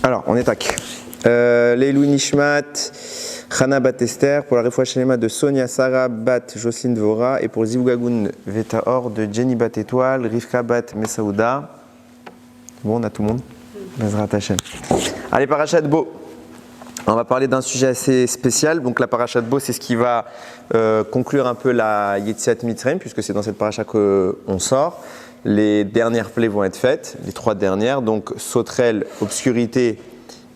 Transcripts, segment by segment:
Alors, on est tac. Leilou Nishmat, Chana Bat Esther, pour la Refoua Shelema de Sonia Sarah Bat Jocelyne Dvora, et pour Zivougagoun Vetaor de Jenny Bat Étoile, Rivka Bat Mesaouda. Bon, on a tout le monde. Bezrat Hashem. Allez, Parashat Bo. On va parler d'un sujet assez spécial. Donc, la Parashat Bo, c'est ce qui va conclure un peu la Yetziat Mitzrayim, puisque c'est dans cette Parashat qu'on sort. Les dernières plaies vont être faites, les 3 dernières, donc sauterelle, obscurité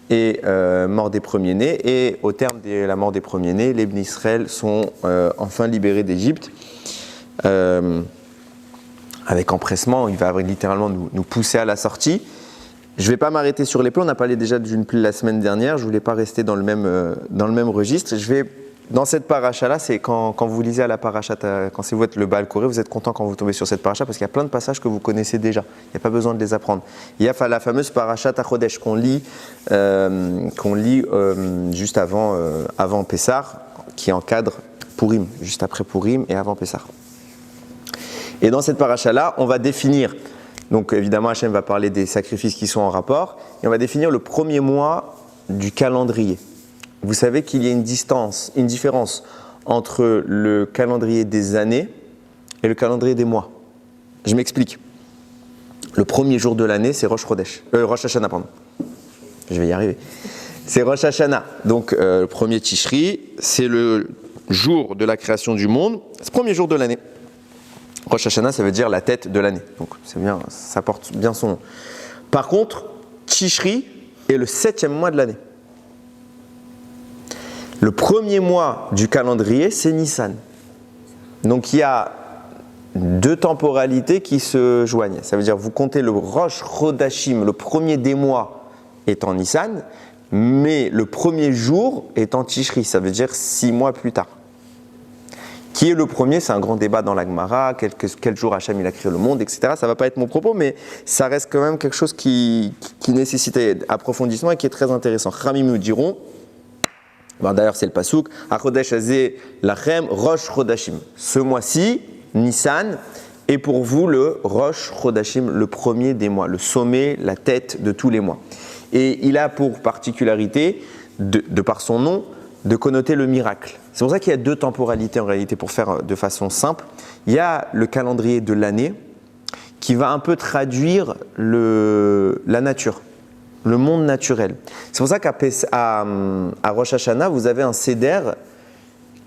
et mort des premiers-nés. Et au terme de la mort des premiers-nés, les Bnei Israël sont enfin libérés d'Égypte. Avec empressement, il va littéralement nous pousser à la sortie. Je ne vais pas m'arrêter sur les plaies, on a parlé déjà d'une plaie la semaine dernière, je ne voulais pas rester dans le même registre. Dans cette paracha-là, c'est quand vous lisez à la paracha, quand c'est vous êtes le Baal Koré, vous êtes content quand vous tombez sur cette paracha parce qu'il y a plein de passages que vous connaissez déjà. Il n'y a pas besoin de les apprendre. Il y a la fameuse paracha Tachodesh qu'on lit juste avant Pessah, qui encadre Purim, juste après Purim et avant Pessah. Et dans cette paracha-là, on va définir, donc évidemment Hachem va parler des sacrifices qui sont en rapport, et on va définir le premier mois du calendrier. Vous savez qu'il y a une différence entre le calendrier des années et le calendrier des mois. Je m'explique. Le premier jour de l'année, c'est Rosh Hashanah, pardon. Je vais y arriver. C'est Rosh Hashanah. Donc, le premier Tishri, c'est le jour de la création du monde. C'est le premier jour de l'année. Rosh Hashanah, ça veut dire la tête de l'année. Donc, c'est bien, ça porte bien son nom. Par contre, Tishri est le 7e mois de l'année. Le premier mois du calendrier, c'est Nissan. Donc il y a 2 temporalités qui se joignent. Ça veut dire vous comptez le Rosh Chodashim, le premier des mois est en Nissan, mais le premier jour est en Tishri, ça veut dire 6 mois plus tard. Qui est le premier? C'est un grand débat dans la Gemara, quel jour Hachem il a créé le monde, etc. Ça ne va pas être mon propos, mais ça reste quand même quelque chose qui nécessite approfondissement et qui est très intéressant. Ramim nous diront, d'ailleurs, c'est le pasouk. Achodesh hazeh lachem Rosh Chodashim. Ce mois-ci, Nissan, est pour vous le Rosh Chodashim, le premier des mois, le sommet, la tête de tous les mois. Et il a pour particularité, de par son nom, de connoter le miracle. C'est pour ça qu'il y a 2 temporalités en réalité, pour faire de façon simple. Il y a le calendrier de l'année qui va un peu traduire la nature. Le monde naturel. C'est pour ça qu'à Rosh Hashanah, vous avez un seder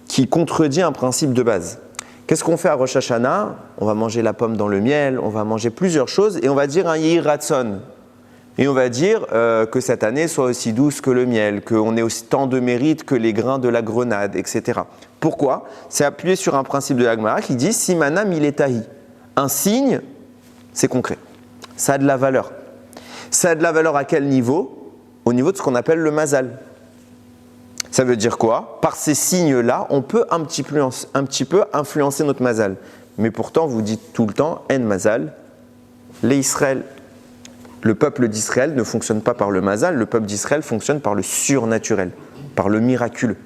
qui contredit un principe de base. Qu'est-ce qu'on fait à Rosh Hashanah? On va manger la pomme dans le miel, on va manger plusieurs choses et on va dire un Yehi Ratzon. Et on va dire que cette année soit aussi douce que le miel, qu'on ait aussi tant de mérite que les grains de la grenade, etc. Pourquoi? C'est appuyé sur un principe de la Gemara qui dit Simana miletahi. Un signe, c'est concret. Ça a de la valeur. Ça a de la valeur à quel niveau? Au niveau de ce qu'on appelle le mazal. Ça veut dire quoi? Par ces signes-là, on peut un petit peu influencer notre mazal. Mais pourtant, vous dites tout le temps, en mazal, les Israël. Le peuple d'Israël ne fonctionne pas par le mazal, le peuple d'Israël fonctionne par le surnaturel, par le miraculeux.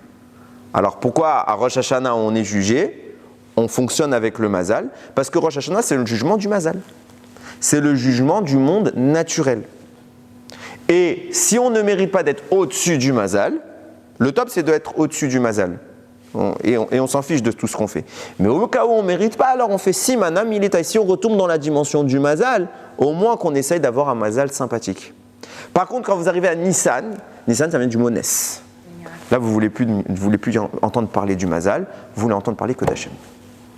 Alors pourquoi à Rosh Hashanah on est jugé? On fonctionne avec le mazal, parce que Rosh Hashanah c'est le jugement du mazal. C'est le jugement du monde naturel. Et si on ne mérite pas d'être au-dessus du mazal, le top c'est d'être au-dessus du mazal. Et on s'en fiche de tout ce qu'on fait. Mais au cas où on ne mérite pas, alors on fait simana milita. Si on retourne dans la dimension du mazal, au moins qu'on essaye d'avoir un mazal sympathique. Par contre, quand vous arrivez à Nissan, Nissan ça vient du mot Nes. Là vous ne voulez plus entendre parler du mazal, vous voulez entendre parler que d'Hachem,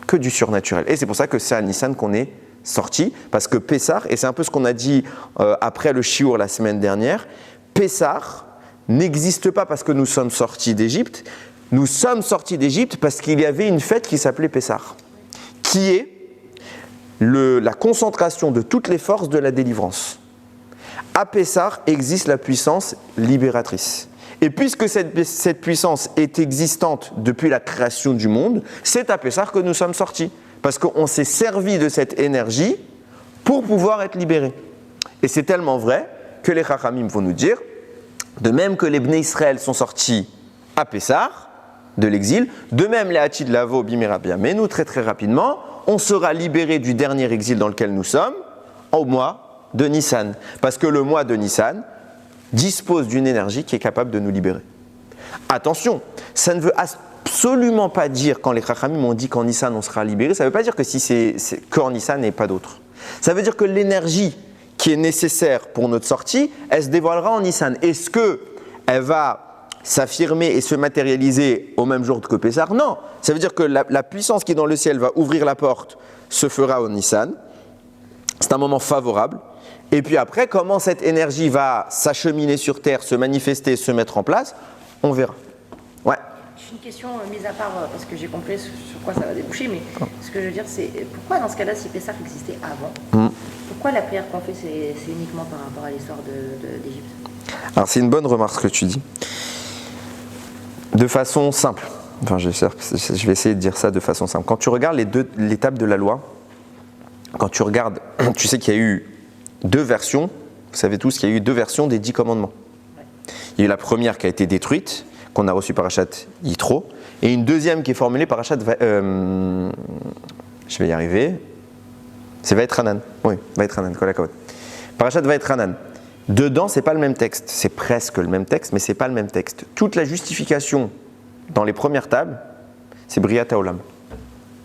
que du surnaturel. Et c'est pour ça que c'est à Nissan qu'on est sorti, parce que Pessah, et c'est un peu ce qu'on a dit après le Shiur la semaine dernière, Pessah n'existe pas parce que nous sommes sortis d'Égypte, nous sommes sortis d'Égypte parce qu'il y avait une fête qui s'appelait Pessah, qui est la concentration de toutes les forces de la délivrance. À Pessah existe la puissance libératrice. Et puisque cette puissance est existante depuis la création du monde, c'est à Pessah que nous sommes sortis. Parce qu'on s'est servi de cette énergie pour pouvoir être libérés. Et c'est tellement vrai que les Chachamim vont nous dire, de même que les Bnei Israël sont sortis à Pessah, de l'exil, de même les Hatid Lavo Bimera Biamenu, très très rapidement, on sera libéré du dernier exil dans lequel nous sommes, au mois de Nissan. Parce que le mois de Nissan, dispose d'une énergie qui est capable de nous libérer. Attention, ça ne veut absolument pas dire, quand les Chachamim ont dit qu'en Nissan on sera libéré, ça ne veut pas dire que si c'est qu'en Nissan et pas d'autre. Ça veut dire que l'énergie qui est nécessaire pour notre sortie, elle se dévoilera en Nissan. Est-ce qu'elle va s'affirmer et se matérialiser au même jour que Pessah? Non. Ça veut dire que la puissance qui est dans le ciel va ouvrir la porte, se fera au Nissan. C'est un moment favorable. Et puis après, comment cette énergie va s'acheminer sur Terre, se manifester, se mettre en place, on verra. Ouais. J'ai une question mise à part, parce que j'ai compris sur quoi ça va déboucher, mais ce que je veux dire, c'est pourquoi dans ce cas-là, si Pessah existait avant, pourquoi la prière qu'on fait, c'est uniquement par rapport à l'histoire d'Égypte? Alors c'est une bonne remarque ce que tu dis. De façon simple, enfin je vais essayer de dire ça de façon simple. Quand tu regardes l'étape de la loi, quand tu regardes, tu sais qu'il y a eu deux versions, vous savez tous qu'il y a eu deux versions des 10 commandements. Ouais. Il y a eu la première qui a été détruite, qu'on a reçue par Parashat Yitro, et une deuxième qui est formulée par Parashat, je vais y arriver, c'est Vaetranan, oui, Vaetranan, Kolakavod. Parashat Vaetranan. Dedans, c'est pas le même texte, c'est presque le même texte, mais c'est pas le même texte. Toute la justification dans les premières tables, c'est Briat Haolam.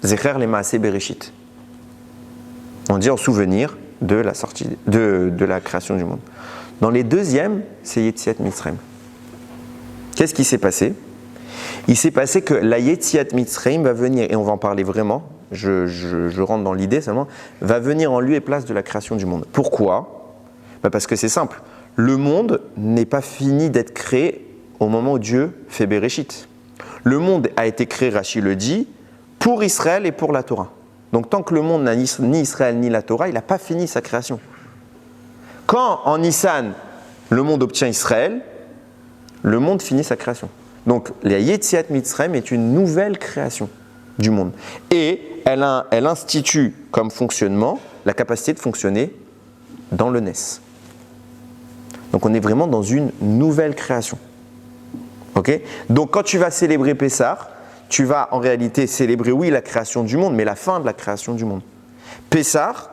Zecher le Maaseh Bereshit. On dit en souvenir de la sortie, de la création du monde. Dans les deuxièmes, c'est Yetziat Mitzrayim. Qu'est-ce qui s'est passé? Il s'est passé que la Yetziat Mitzrayim va venir, et on va en parler vraiment, je rentre dans l'idée seulement, va venir en lieu et place de la création du monde. Pourquoi? Parce que c'est simple, le monde n'est pas fini d'être créé au moment où Dieu fait Bereshit. Le monde a été créé, Rashi le dit, pour Israël et pour la Torah. Donc tant que le monde n'a ni Israël ni la Torah, il n'a pas fini sa création. Quand en Nissan, le monde obtient Israël, le monde finit sa création. Donc la Yetziat Mitzrayim est une nouvelle création du monde. Et elle institue comme fonctionnement la capacité de fonctionner dans le Nes. Donc on est vraiment dans une nouvelle création. Ok? Donc quand tu vas célébrer Pessah, tu vas en réalité célébrer, oui, la création du monde, mais la fin de la création du monde. Pessah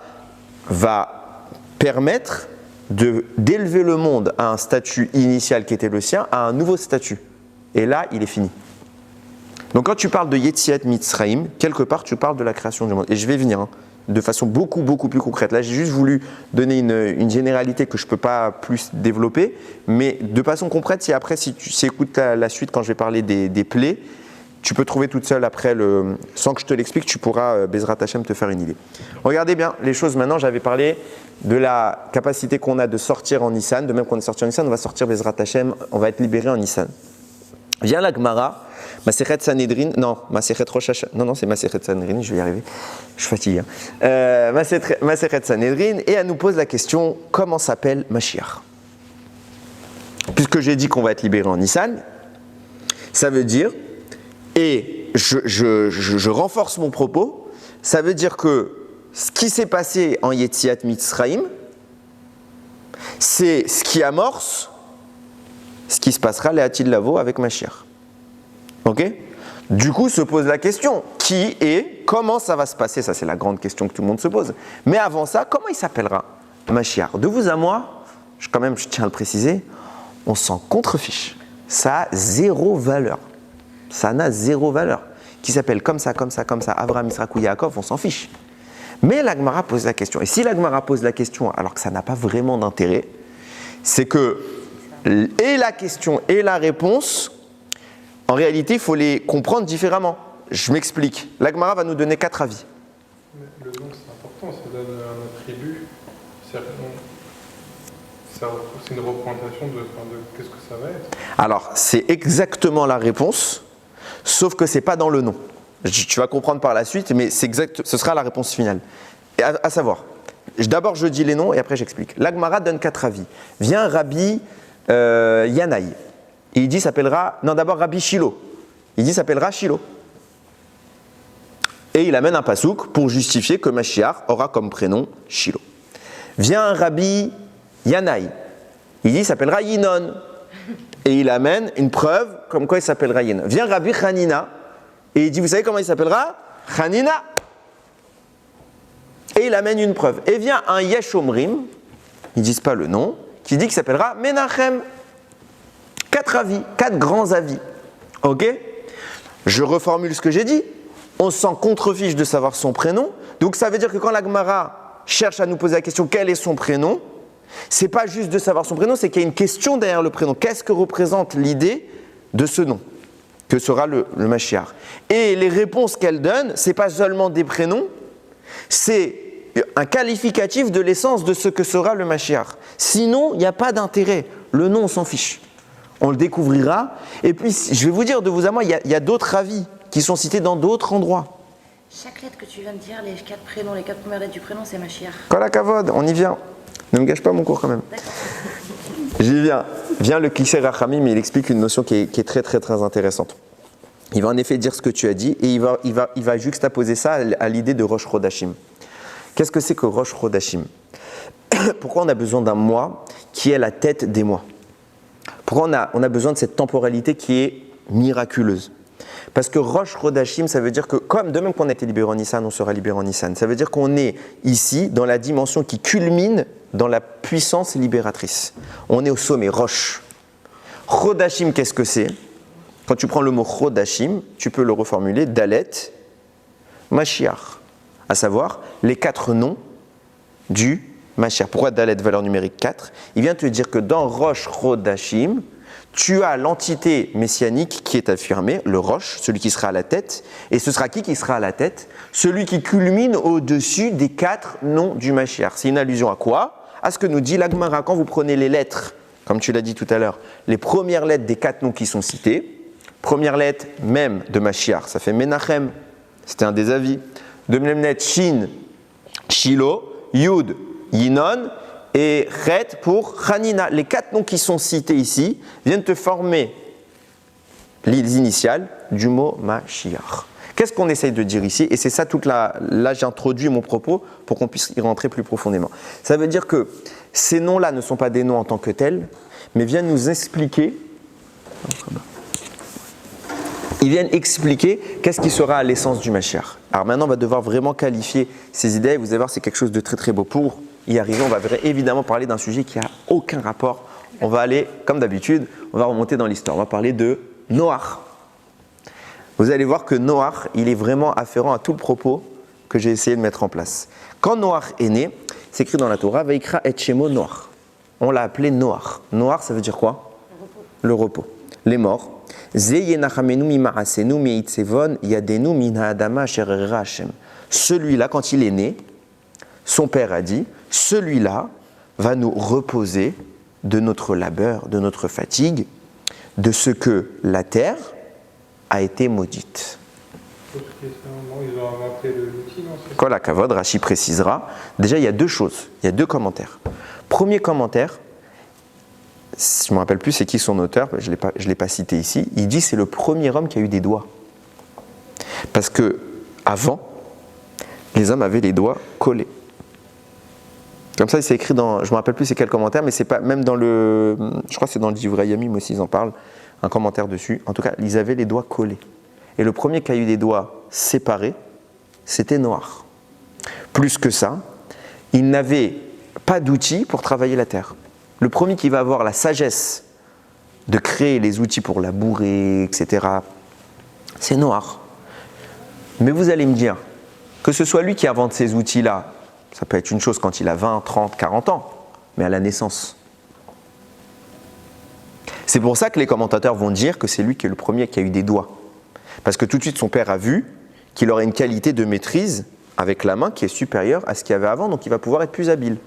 va permettre d'élever le monde à un statut initial qui était le sien, à un nouveau statut. Et là, il est fini. Donc quand tu parles de Yetziat Mitzrayim, quelque part, tu parles de la création du monde. Et je vais venir, de façon beaucoup plus concrète. Là, j'ai juste voulu donner une généralité que je ne peux pas plus développer, mais de façon concrète, si tu écoutes la suite quand je vais parler des plaies, tu peux trouver toute seule après, sans que je te l'explique, tu pourras, Bezrat Hashem, te faire une idée. Regardez bien les choses maintenant, j'avais parlé de la capacité qu'on a de sortir en Nissan, de même qu'on est sorti en Nissan, on va sortir Bezrat Hashem, on va être libéré en Nissan. Vient la Gemara, Masechet Sanhedrin, Masechet Rosh Hashanah, non, c'est Masechet Sanhedrin, je vais y arriver, je suis fatigué. Masechet Sanhedrin, et elle nous pose la question, comment s'appelle Mashiach? Puisque j'ai dit qu'on va être libéré en Nissan, ça veut dire, et je renforce mon propos, ça veut dire que ce qui s'est passé en Yetziat Mitzrayim, c'est ce qui amorce ce qui se passera Léatid Lavo avec Mashiach. Ok? Du coup, se pose la question, qui est, comment ça va se passer? Ça, c'est la grande question que tout le monde se pose. Mais avant ça, comment il s'appellera Mashiach? De vous à moi, je tiens à le préciser, on s'en contrefiche. Ça a zéro valeur. Ça n'a zéro valeur. Qui s'appelle comme ça, Abraham, Israël ou Yaakov, on s'en fiche. Mais la Gemara pose la question. Et si la Gemara pose la question alors que ça n'a pas vraiment d'intérêt, c'est que et la question et la réponse, en réalité, il faut les comprendre différemment. Je m'explique. La Gemara va nous donner 4 avis. Mais le nom, c'est important, ça donne un attribut. C'est une représentation de qu'est-ce que ça va être. Alors, c'est exactement la réponse, sauf que ce n'est pas dans le nom. Tu vas comprendre par la suite, mais ce sera la réponse finale. Et à savoir, d'abord je dis les noms et après j'explique. La Gemara donne 4 avis. Vient Rabbi Yanaï. Et il dit s'appellera. Non, d'abord Rabbi Shilo. Il dit s'appellera Shilo. Et il amène un pasouk pour justifier que Mashiach aura comme prénom Shilo. Vient un Rabbi Yanaï. Il dit s'appellera Yinon. Et il amène une preuve comme quoi il s'appellera Yinon. Vient Rabbi Hanina. Et il dit, vous savez comment il s'appellera? Hanina. Et il amène une preuve. Et vient un Yeshomrim, ils ne disent pas le nom, qui dit qu'il s'appellera Menachem. 4 avis, 4 grands avis. Ok? Je reformule ce que j'ai dit. On s'en contrefiche de savoir son prénom. Donc ça veut dire que quand la Gemara cherche à nous poser la question quel est son prénom, c'est pas juste de savoir son prénom, c'est qu'il y a une question derrière le prénom. Qu'est-ce que représente l'idée de ce nom que sera le Mashiach? Et les réponses qu'elle donne, c'est pas seulement des prénoms, c'est un qualificatif de l'essence de ce que sera le Mashiach. Sinon, il n'y a pas d'intérêt. Le nom, on s'en fiche. On le découvrira. Et puis, je vais vous dire de vous à moi, il y a d'autres avis qui sont cités dans d'autres endroits. Chaque lettre que tu viens de dire, les 4 prénoms, les 4 premières lettres du prénom, c'est Mashiach. Kol hakavod, on y vient. Ne me gâche pas mon cours quand même. J'y viens. Vient le Kisser Rachamim, mais il explique une notion qui est très très très intéressante. Il va en effet dire ce que tu as dit et il va juxtaposer ça à l'idée de Rosh Chodashim. Qu'est-ce que c'est que Rosh Chodashim? Pourquoi on a besoin d'un mois qui est la tête des mois? Pourquoi on a besoin de cette temporalité qui est miraculeuse? Parce que Rosh Chodashim, ça veut dire que, comme de même qu'on a été libéré en Nissan, on sera libéré en Nissan. Ça veut dire qu'on est ici dans la dimension qui culmine dans la puissance libératrice. On est au sommet, Rosh. Chodashim, qu'est-ce que c'est? Quand tu prends le mot Chodashim, tu peux le reformuler Dalet, Mashiach, à savoir les 4 noms du Mashiach. Pourquoi Dalet, valeur numérique 4? Il vient te dire que dans Rosh Chodashim, tu as l'entité messianique qui est affirmée, le Rosh, celui qui sera à la tête. Et ce sera qui sera à la tête? Celui qui culmine au-dessus des 4 noms du Mashiach. C'est une allusion à quoi? À ce que nous dit la Gemara. Quand vous prenez les lettres, comme tu l'as dit tout à l'heure, les premières lettres des 4 noms qui sont cités, première lettre même de Mashiach, ça fait Menachem, c'était un des avis. Deuxième lettre, Shin, Shilo, Yud, Yinon, et Chet pour Hanina. Les 4 noms qui sont cités ici viennent te former les initiales du mot Mashiach. Qu'est-ce qu'on essaye de dire ici? Et c'est ça là j'introduis mon propos pour qu'on puisse y rentrer plus profondément. Ça veut dire que ces noms-là ne sont pas des noms en tant que tels, mais viennent nous expliquer. Ils viennent expliquer qu'est-ce qui sera à l'essence du Mashiach. Alors maintenant, on va devoir vraiment qualifier ces idées. Vous allez voir, c'est quelque chose de très très beau. Pour y arriver, on va évidemment parler d'un sujet qui n'a aucun rapport. On va aller, comme d'habitude, on va remonter dans l'histoire. On va parler de Noach. Vous allez voir que Noach, il est vraiment afférent à tout le propos que j'ai essayé de mettre en place. Quand Noach est né, c'est écrit dans la Torah, Vaikra et Shemo Noach. On l'a appelé Noach. Noach, ça veut dire quoi? Le repos. Les morts. Celui-là, quand il est né, son père a dit, celui-là va nous reposer de notre labeur, de notre fatigue, de ce que la terre a été maudite. Ils ont inventé l'outil, non? Kol hakavod, Rashi précisera. Déjà, il y a 2 choses, il y a 2 commentaires. Premier commentaire, je ne me rappelle plus c'est qui son auteur, je ne l'ai pas cité ici, il dit c'est le premier homme qui a eu des doigts. Parce que avant, les hommes avaient les doigts collés. Comme ça, c'est écrit dans, je ne me rappelle plus c'est quel commentaire, mais c'est pas, même dans le, je crois que c'est dans le livre Yamim aussi, ils en parlent, un commentaire dessus. En tout cas, ils avaient les doigts collés. Et le premier qui a eu des doigts séparés, c'était Noach. Plus que ça, il n'avait pas d'outils pour travailler la terre. Le premier qui va avoir la sagesse de créer les outils pour labourer, etc., c'est Noach. Mais vous allez me dire, que ce soit lui qui invente ces outils-là, ça peut être une chose quand il a 20, 30, 40 ans, mais à la naissance. C'est pour ça que les commentateurs vont dire que c'est lui qui est le premier qui a eu des doigts. Parce que tout de suite, son père a vu qu'il aurait une qualité de maîtrise avec la main qui est supérieure à ce qu'il y avait avant, donc il va pouvoir être plus habile.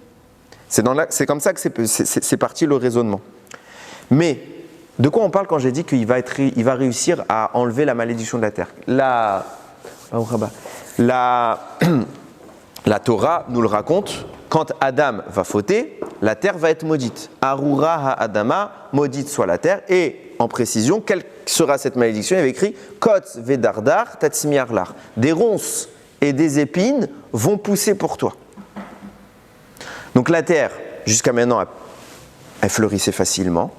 C'est comme ça que c'est parti le raisonnement. Mais de quoi on parle quand j'ai dit qu'il va réussir à enlever la malédiction de la terre? La Torah nous le raconte, quand Adam va fauter, la terre va être maudite. Arura ha-adama, maudite soit la terre. Et en précision, quelle sera cette malédiction? Il y avait écrit Kotz vedardar tatsmiarlar. Des ronces et des épines vont pousser pour toi. Donc la terre, jusqu'à maintenant, elle fleurissait facilement.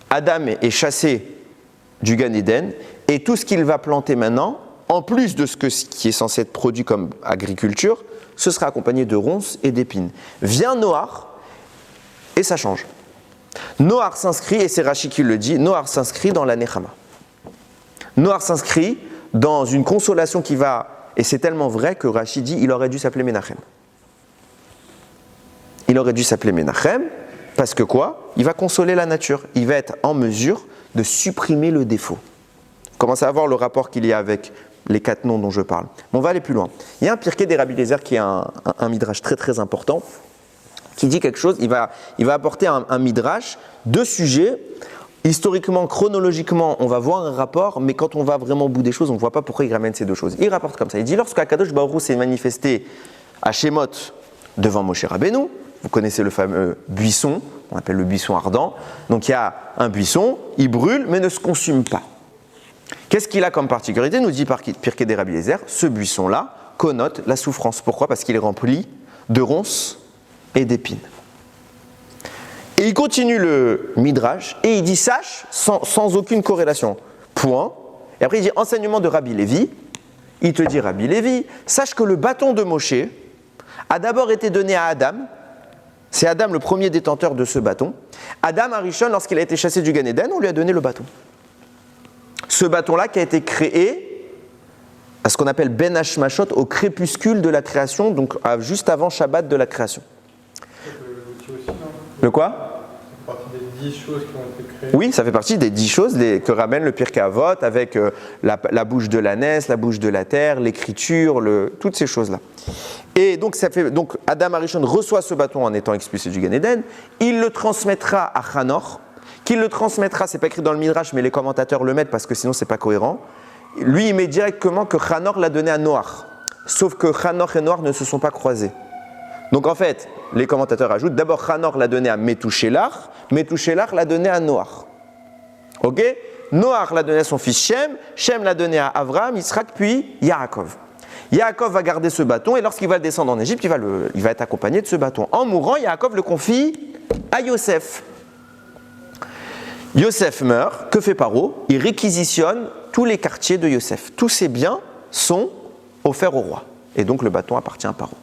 Adam est chassé du Gan Eden, et tout ce qu'il va planter maintenant, en plus de ce qui est censé être produit comme agriculture, ce sera accompagné de ronces et d'épines. Vient Noach, et ça change. Noach s'inscrit, et c'est Rashi qui le dit, Noach s'inscrit dans la Nechama. Noach s'inscrit dans une consolation qui va, et c'est tellement vrai que Rashi dit, il aurait dû s'appeler Menachem. Il aurait dû s'appeler Menachem, parce que quoi? Il va consoler la nature, il va être en mesure de supprimer le défaut. Commencez à voir le rapport qu'il y a avec les 4 noms dont je parle. Mais on va aller plus loin. Il y a un Pirkei des Rabbi Eliezer qui est un midrash très très important, qui dit quelque chose, il va apporter un midrash, 2 sujets. Historiquement, chronologiquement, on va voir un rapport, mais quand on va vraiment au bout des choses, on ne voit pas pourquoi il ramène ces 2 choses. Il rapporte comme ça, il dit lorsqu'Akadosh Baruch Hu s'est manifesté à Shemot devant Moshe Rabbeinu, vous connaissez le fameux buisson, on appelle le buisson ardent, donc il y a un buisson, il brûle mais ne se consume pas. Qu'est-ce qu'il a comme particularité? Nous dit Pirkei des Rabbi Eliezer, ce buisson-là connote la souffrance. Pourquoi? Parce qu'il est rempli de ronces et d'épines. Et il continue le midrash et il dit sache sans aucune corrélation. Point. Et après il dit enseignement de Rabbi Lévi. Il te dit Rabbi Lévi, sache que le bâton de Moshe a d'abord été donné à Adam. C'est Adam le premier détenteur de ce bâton. Adam Arishon, lorsqu'il a été chassé du Gan Eden, on lui a donné le bâton. Ce bâton-là qui a été créé à ce qu'on appelle Ben Hashmashot, au crépuscule de la création, donc juste avant Shabbat de la création. Le quoi? Ça fait partie des 10 choses qui ont été créées. Oui, ça fait partie des 10 choses que ramène le Pirkei Avot avec la bouche de l'ânesse, la bouche de la terre, l'écriture, toutes ces choses-là. Et donc, Adam Arishon reçoit ce bâton en étant expulsé du Gan Eden. Il le transmettra à Hanor. Qu'il le transmettra, c'est pas écrit dans le Midrash, mais les commentateurs le mettent parce que sinon c'est pas cohérent. Lui, il met directement que Hanor l'a donné à Noach. Sauf que Hanor et Noach ne se sont pas croisés. Donc en fait, les commentateurs ajoutent, d'abord Hanor l'a donné à Metouchelach, Metouchelach l'a donné à Noach. Ok? Noach l'a donné à son fils Shem, Shem l'a donné à Avraham, Yitzhak, puis Yaakov. Yaakov va garder ce bâton et lorsqu'il va descendre en Égypte, il va être accompagné de ce bâton. En mourant, Yaakov le confie à Yosef. Yosef meurt, que fait Paro? Il réquisitionne tous les quartiers de Yosef. Tous ses biens sont offerts au roi. Et donc le bâton appartient à Paro.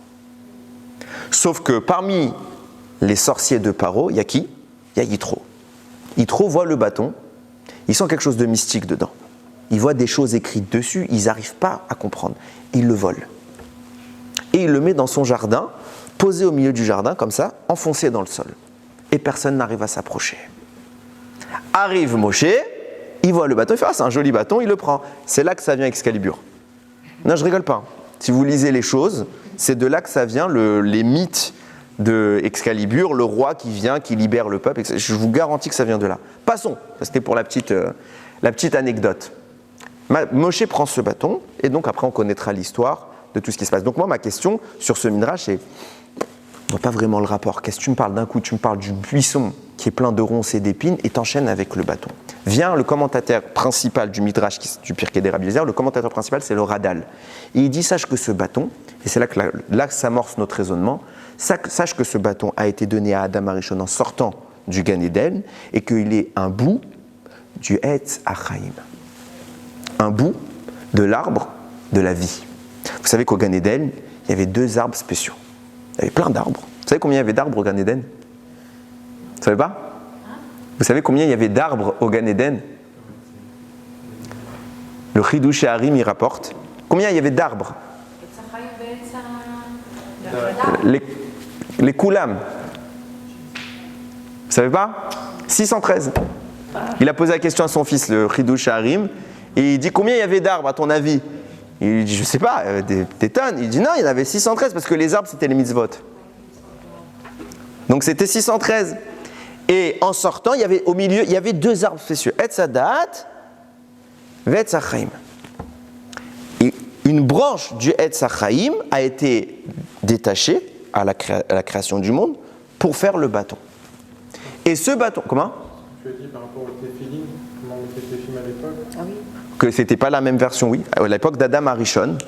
Sauf que parmi les sorciers de Paro, il y a qui? Il y a Yitro. Yitro voit le bâton, il sent quelque chose de mystique dedans. Il voit des choses écrites dessus, ils n'arrivent pas à comprendre. Il le vole. Et il le met dans son jardin, posé au milieu du jardin, comme ça, enfoncé dans le sol. Et personne n'arrive à s'approcher. Arrive Moshe, il voit le bâton, il fait « Ah, c'est un joli bâton », il le prend. C'est là que ça vient Excalibur. Non, je rigole pas. Si vous lisez les choses, c'est de là que ça vient les mythes de Excalibur, le roi qui vient, qui libère le peuple. Je vous garantis que ça vient de là. Passons, c'était pour la petite anecdote. Moshe prend ce bâton, et donc après on connaîtra l'histoire de tout ce qui se passe. Donc moi, ma question sur ce midrash, c'est, on voit pas vraiment le rapport. Qu'est-ce que tu me parles d'un coup? Tu me parles du buisson qui est plein de ronces et d'épines, et t'enchaînes avec le bâton. Vient le commentateur principal du midrash du Pirkei des Rabbi Eliezer, le commentateur principal c'est le Radal. Et il dit, sache que ce bâton, et c'est là que s'amorce notre raisonnement, sache que ce bâton a été donné à Adam Arishon en sortant du Gan Eden, et qu'il est un bout du Etz HaChaim. Un bout de l'arbre de la vie. Vous savez qu'au Gan Eden, il y avait 2 arbres spéciaux. Il y avait plein d'arbres. Vous savez combien il y avait d'arbres au Gan Eden? Vous savez pas? Vous savez combien il y avait d'arbres au Gan Eden? Le Chidush Harim y rapporte. Combien il y avait d'arbres? Les Koulam. Vous savez pas? 613. Il a posé la question à son fils, le Chidush Harim, et il dit combien il y avait d'arbres à ton avis? Il dit je sais pas, des tonnes. Il dit non, il y en avait 613 parce que les arbres c'était les mitzvot. Donc c'était 613. Et en sortant, il y avait au milieu, il y avait 2 arbres spéciaux, Etz Hadat, Etz HaChaim. Et une branche du Etz HaChaim a été détachée à la création du monde pour faire le bâton. Et ce bâton, comment? Tu as dit par rapport au téphilin, comment on mettait téphim à l'époque? Ah oui. Que c'était pas la même version, oui. À l'époque d'Adam Arishon,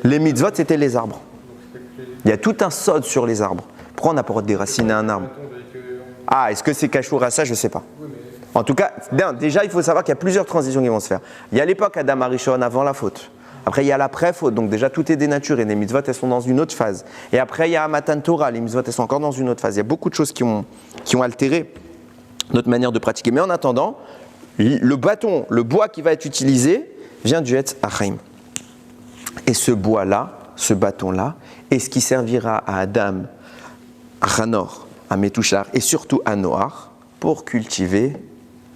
les mitzvot c'était les arbres. Il y a tout un sod sur les arbres. Pourquoi on n'a pas déraciner un arbre? Ah, est-ce que c'est cachour à ça? Je ne sais pas. En tout cas, déjà, il faut savoir qu'il y a plusieurs transitions qui vont se faire. Il y a l'époque Adam Arishon avant la faute. Après, il y a l'après-faute. Donc déjà, tout est dénaturé. Les mitzvot, elles sont dans une autre phase. Et après, il y a Matan Torah. Les mitzvot, elles sont encore dans une autre phase. Il y a beaucoup de choses qui ont altéré notre manière de pratiquer. Mais en attendant, le bâton, le bois qui va être utilisé, vient du Etz Hachaim. Et ce bois-là, ce bâton-là, est ce qui servira à Adam, à Hanor, à Metouchar et surtout à Noach pour cultiver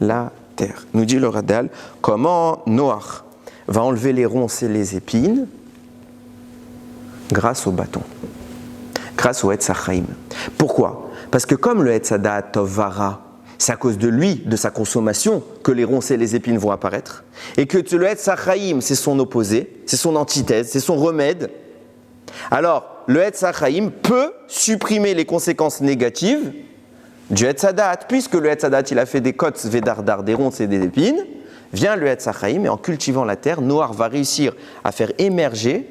la terre. Nous dit le Radal, comment Noach va enlever les ronces et les épines grâce au bâton, grâce au Etz Hachaim. Pourquoi ? Parce que comme le Etz Hadat Tov Vara, c'est à cause de lui, de sa consommation, que les ronces et les épines vont apparaître, et que le Etz Hachaim, c'est son opposé, c'est son antithèse, c'est son remède. Alors, le Etz Hachaim peut supprimer les conséquences négatives du Etz Hadat, puisque le Etz Hadat, il a fait des kotz vedardar, des ronces et des épines, vient le Etz Hachaim, et en cultivant la terre, Noach va réussir à faire émerger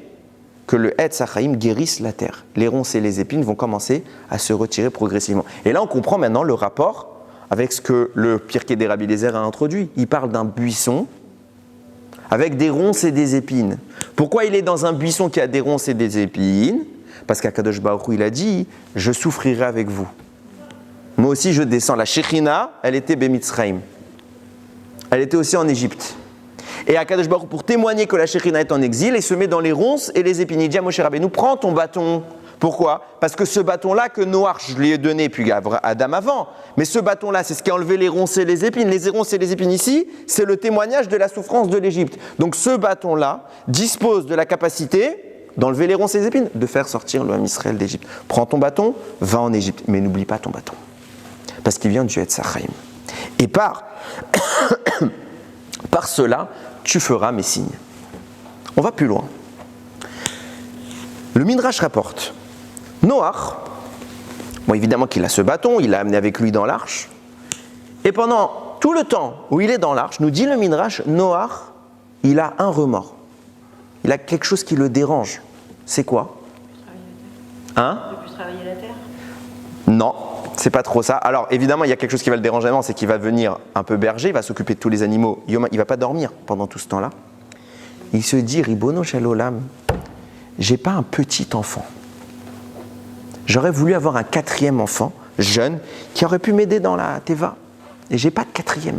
que le Etz Hachaim guérisse la terre. Les ronces et les épines vont commencer à se retirer progressivement. Et là, on comprend maintenant le rapport avec ce que le Pirkei des Rabbi Eliezer a introduit. Il parle d'un buisson avec des ronces et des épines. Pourquoi il est dans un buisson qui a des ronces et des épines ? Parce qu'Akadosh Baruch Hu, il a dit « Je souffrirai avec vous ». Moi aussi, je descends. La Shekhinah, elle était Bemitzraïm. Elle était aussi en Égypte. Et Akadosh Baruch Hu, pour témoigner que la Shekhinah est en exil, il se met dans les ronces et les épines. Il dit à Moshe Rabbeinu, prends ton bâton. Pourquoi ? Parce que ce bâton-là que Noach, je lui ai donné, puis Adam avant, mais ce bâton-là, c'est ce qui a enlevé les ronces et les épines. Les ronces et les épines ici, c'est le témoignage de la souffrance de l'Égypte. Donc ce bâton-là dispose de la capacité d'enlever les ronces et les épines, de faire sortir le Ham Israël d'Égypte. Prends ton bâton, va en Égypte, mais n'oublie pas ton bâton. Parce qu'il vient du Etz Hachaim. Et par cela, tu feras mes signes. On va plus loin. Le Midrash rapporte, Noach, bon évidemment qu'il a ce bâton, il l'a amené avec lui dans l'arche, et pendant tout le temps où il est dans l'arche, nous dit le Midrash, Noach, il a un remords. Il a quelque chose qui le dérange. C'est quoi ? Hein ? Il ne peut plus travailler la terre. Non, c'est pas trop ça. Alors évidemment, il y a quelque chose qui va le déranger avant, c'est qu'il va devenir un peu berger, il va s'occuper de tous les animaux, il va pas dormir pendant tout ce temps-là. Il se dit, Ribono Shel Olam, j'ai pas un petit enfant. J'aurais voulu avoir un 4e enfant, jeune, qui aurait pu m'aider dans la Teva. Et j'ai pas de 4e.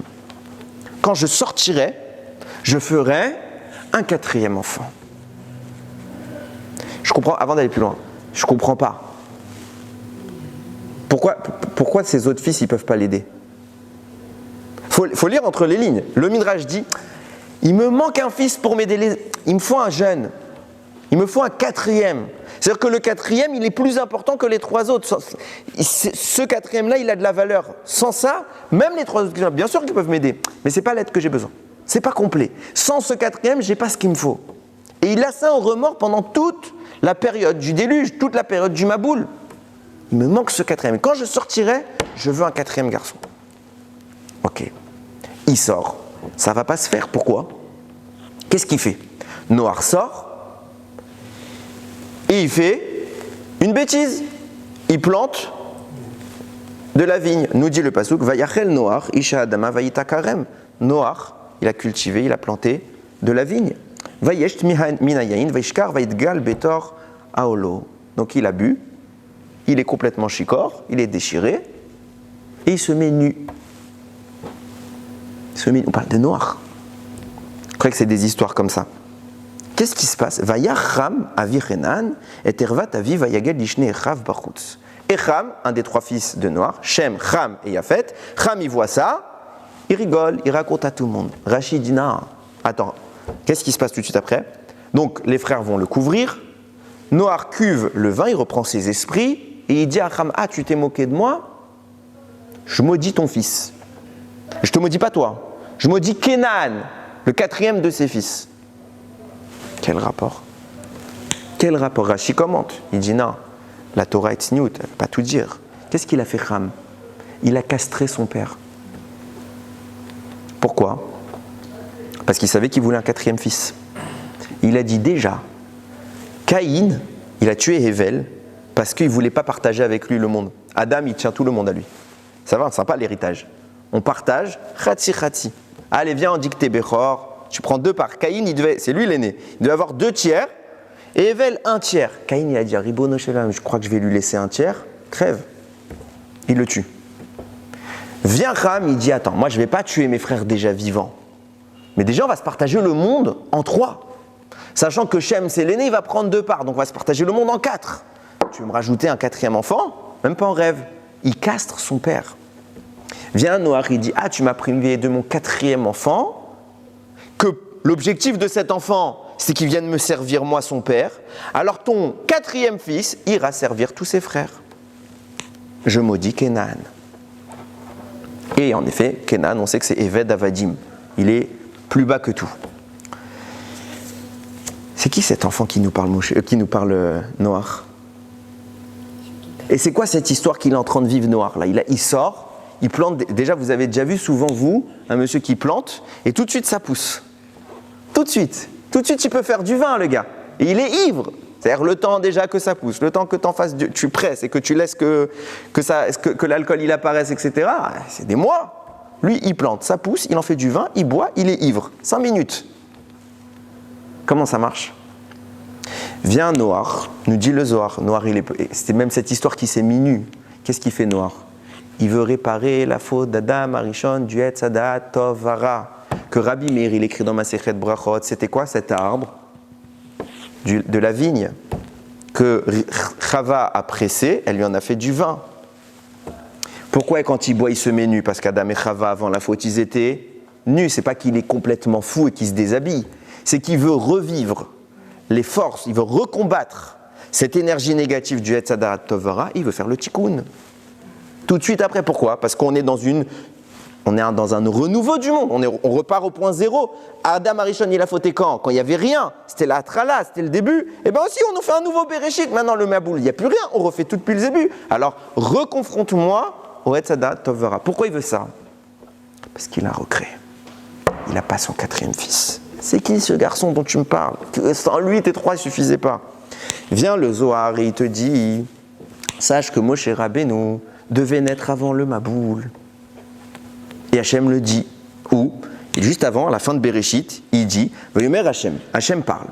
Quand je sortirai, je ferai un 4e enfant. Je comprends, avant d'aller plus loin, je comprends pas. Pourquoi ces autres fils, ils peuvent pas l'aider ? Faut lire entre les lignes. Le Midrash dit, il me manque un fils pour m'aider, il me faut un jeune. Il me faut un 4e. C'est-à-dire que le 4e, il est plus important que les 3 autres. Ce 4e-là, il a de la valeur. Sans ça, même les 3 autres, bien sûr qu'ils peuvent m'aider, mais ce n'est pas l'aide que j'ai besoin. Ce n'est pas complet. Sans ce 4e, je n'ai pas ce qu'il me faut. Et il a ça en remords pendant toute la période du déluge, toute la période du Maboul. Il me manque ce 4e. Et quand je sortirai, je veux un 4e garçon. Ok. Il sort. Ça ne va pas se faire. Pourquoi ? Qu'est-ce qu'il fait ? Noach sort. Et il fait une bêtise. Il plante de la vigne. Nous dit le pasuk, Vayachel Noach, Isha Adama Vayita Karem. Noach, il a cultivé, il a planté de la vigne. Vayesh Minayain, Vaishkar, Vayitgal, Betor, Aolo. Donc il a bu, il est complètement shikor, il est déchiré, et il se met nu. On parle de Noach. Je crois que c'est des histoires comme ça. Qu'est-ce qui se passe ? Vayacham avichenan et ervat avi vayagel lishne echav bachutz. Echam, un des 3 fils de Noach, Shem, Cham et Yafet. Cham, il voit ça, il rigole, il raconte à tout le monde. Rachid dit non. Attends, qu'est-ce qui se passe tout de suite après ? Donc les frères vont le couvrir. Noach cuve le vin, il reprend ses esprits et il dit à Cham, ah tu t'es moqué de moi ? Je maudis ton fils. Je te maudis pas toi. Je maudis Kenan, le 4e de ses fils. Quel rapport ? Quel rapport ? Rashi commente. Il dit non, la Torah est tzniout, elle ne peut pas tout dire. Qu'est-ce qu'il a fait Cham ? Il a castré son père. Pourquoi ? Parce qu'il savait qu'il voulait un 4e fils. Il a dit déjà, Caïn, il a tué Hével parce qu'il ne voulait pas partager avec lui le monde. Adam, il tient tout le monde à lui. Ça va, sympa l'héritage. On partage, khatsi khatsi. Allez, viens, on dit que t'es Bechor. Tu prends 2 parts. Caïn, c'est lui l'aîné. Il devait avoir 2 tiers et Hével 1 tiers. Caïn, il a dit à Ribono Shelam, je crois que je vais lui laisser 1 tiers. Crève. Il le tue. Vient Ham, il dit attends, moi je ne vais pas tuer mes frères déjà vivants. Mais déjà on va se partager le monde en 3. Sachant que Shem c'est l'aîné, il va prendre 2 parts, donc on va se partager le monde en 4. Tu veux me rajouter un 4e enfant? Même pas en rêve. Il castre son père. Vient Noach, il dit ah tu m'as privé de mon 4e enfant, que l'objectif de cet enfant c'est qu'il vienne me servir moi son père, alors ton 4e fils ira servir tous ses frères. Je maudis Kénan. Et en effet, Kénan, on sait que c'est Eved Avadim. Il est plus bas que tout. C'est qui cet enfant qui nous parle Noach? Et c'est quoi cette histoire qu'il est en train de vivre Noach là? Il sort, il plante. Déjà, vous avez déjà vu souvent, vous, un monsieur qui plante, et tout de suite ça pousse. Tout de suite, il peut faire du vin, le gars. Et il est ivre. C'est-à-dire le temps déjà que ça pousse, le temps que tu presses et que tu laisses que l'alcool il apparaisse, etc. C'est des mois. Lui, il plante, ça pousse, il en fait du vin, il boit, il est ivre. 5 minutes. Comment ça marche? Vient Noach, nous dit le Zohar. Noach, c'était même cette histoire qui s'est mis nu. Qu'est-ce qu'il fait Noach? Il veut réparer la faute d'Adam, Arishon, du Etz Hadat, Tov, Hara. Que Rabbi Meir, il écrit dans Masechet Brachot, c'était quoi cet arbre de la vigne que Chava a pressé, elle lui en a fait du vin. Pourquoi quand il boit, il se met nu? Parce qu'Adam et Chava, avant la faute, ils étaient nus. C'est pas qu'il est complètement fou et qu'il se déshabille. C'est qu'il veut revivre les forces, il veut recombattre cette énergie négative du Etz Hadat Tovara, il veut faire le tikkun. Tout de suite après, pourquoi? Parce qu'on est dans un renouveau du monde, on repart au point zéro. Adam Arishon, il a fauté quand il n'y avait rien, c'était la trala, c'était le début. Et bien aussi, on nous fait un nouveau Bereshit, maintenant le Maboul, il n'y a plus rien, on refait tout depuis le début. Alors, reconfronte-moi au Etz Hadat Tovara. Pourquoi il veut ça? Parce qu'il a recréé. Il n'a pas son 4e fils. C'est qui ce garçon dont tu me parles? Sans lui, tes 3 ne suffisaient pas. Vient le Zohar et il te dit, sache que Moshe Rabbeinu devait naître avant le Maboul. Et Hachem le dit. Où? Et juste avant, à la fin de Bereshit, il dit, Hachem parle.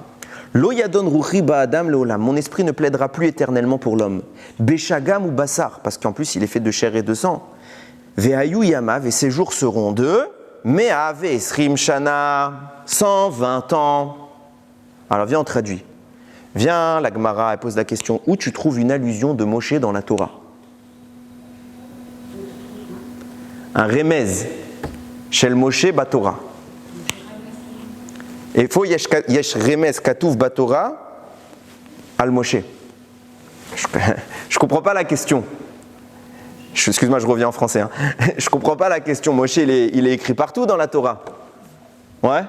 Lo yadon ruchi ba'adam leolam. Mon esprit ne plaidera plus éternellement pour l'homme. Beshagam ou basar, parce qu'en plus il est fait de chair et de sang. Vehayu yamav, et ses jours seront de Me'av esrim shana, 120 ans. Alors viens, on traduit. Viens, la Gemara, elle pose la question, où tu trouves une allusion de Moshe dans la Torah? Un remez, shel Moshe batorah. Et il faut yesh remez katouf batorah al Moshe. Je comprends pas la question. Excuse-moi, je reviens en français. Je comprends pas la question. Moshe, il est écrit partout dans la Torah. Ouais.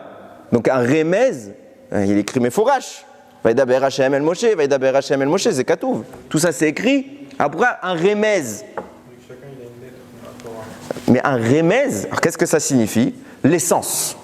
Donc un remez, il est écrit Meforash. Vaidaber Hashem el Moshe, Vaidaber Hashem el Moshe, c'est Katouv. Tout ça c'est écrit. Après un remez. Mais un remez, alors qu'est-ce que ça signifie? L'essence.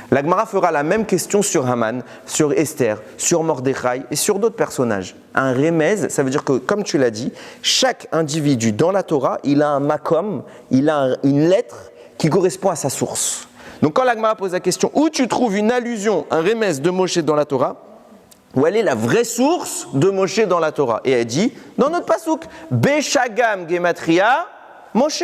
La Gemara fera la même question sur Haman, sur Esther, sur Mordechai et sur d'autres personnages. Un remez, ça veut dire que, comme tu l'as dit, chaque individu dans la Torah, il a un makom, il a une lettre qui correspond à sa source. Donc quand la Gemara pose la question, où tu trouves une allusion, un remez de Moshe dans la Torah, où elle est la vraie source de Moshe dans la Torah? Et elle dit, dans notre pasouk, Beshagam Gematria, Moshe.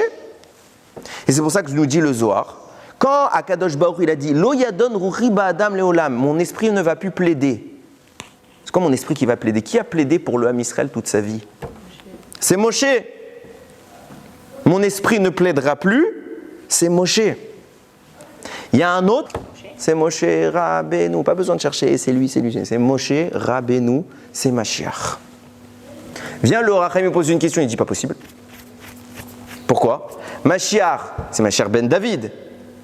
Et c'est pour ça que nous dit le Zohar, quand Akadosh Baruch il a dit Lo yadon ruchi ba'adam leolam, mon esprit ne va plus plaider. C'est quoi mon esprit qui va plaider? Qui a plaidé pour le Ham Israël toute sa vie? C'est Moshe. Mon esprit ne plaidera plus, c'est Moshe. Il y a un autre, c'est Moshe Rabbeinu. Pas besoin de chercher, c'est lui. C'est Moshe Rabbeinu, c'est Mashiach. Viens, le Rachel me pose une question, il dit pas possible. Pourquoi? Mashiach, c'est Mashiach ben David.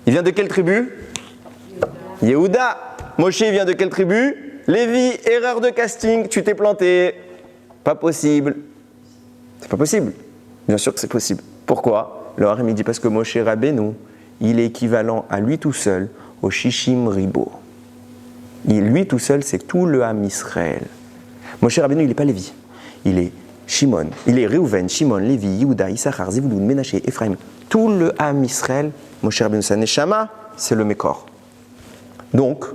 Il vient de quelle tribu? Yehuda. Moshe vient de quelle tribu? Lévi. Erreur de casting, tu t'es planté. Pas possible. C'est pas possible. Bien sûr que c'est possible. Pourquoi? Le Harim dit parce que Moshe Rabbeinu, il est équivalent à lui tout seul au Shishim Ribo. Lui tout seul, c'est tout le Ham Israël. Moshe Rabbeinu, il n'est pas Lévi. Il est Shimon. Il est Reuven, Shimon, Lévi, Yehuda, Issachar, Zevulun, Ménaché, Ephraim. Tout le Ham Israël, Moshe Rabbeinu, sa Neshama, c'est le Mékor. Donc,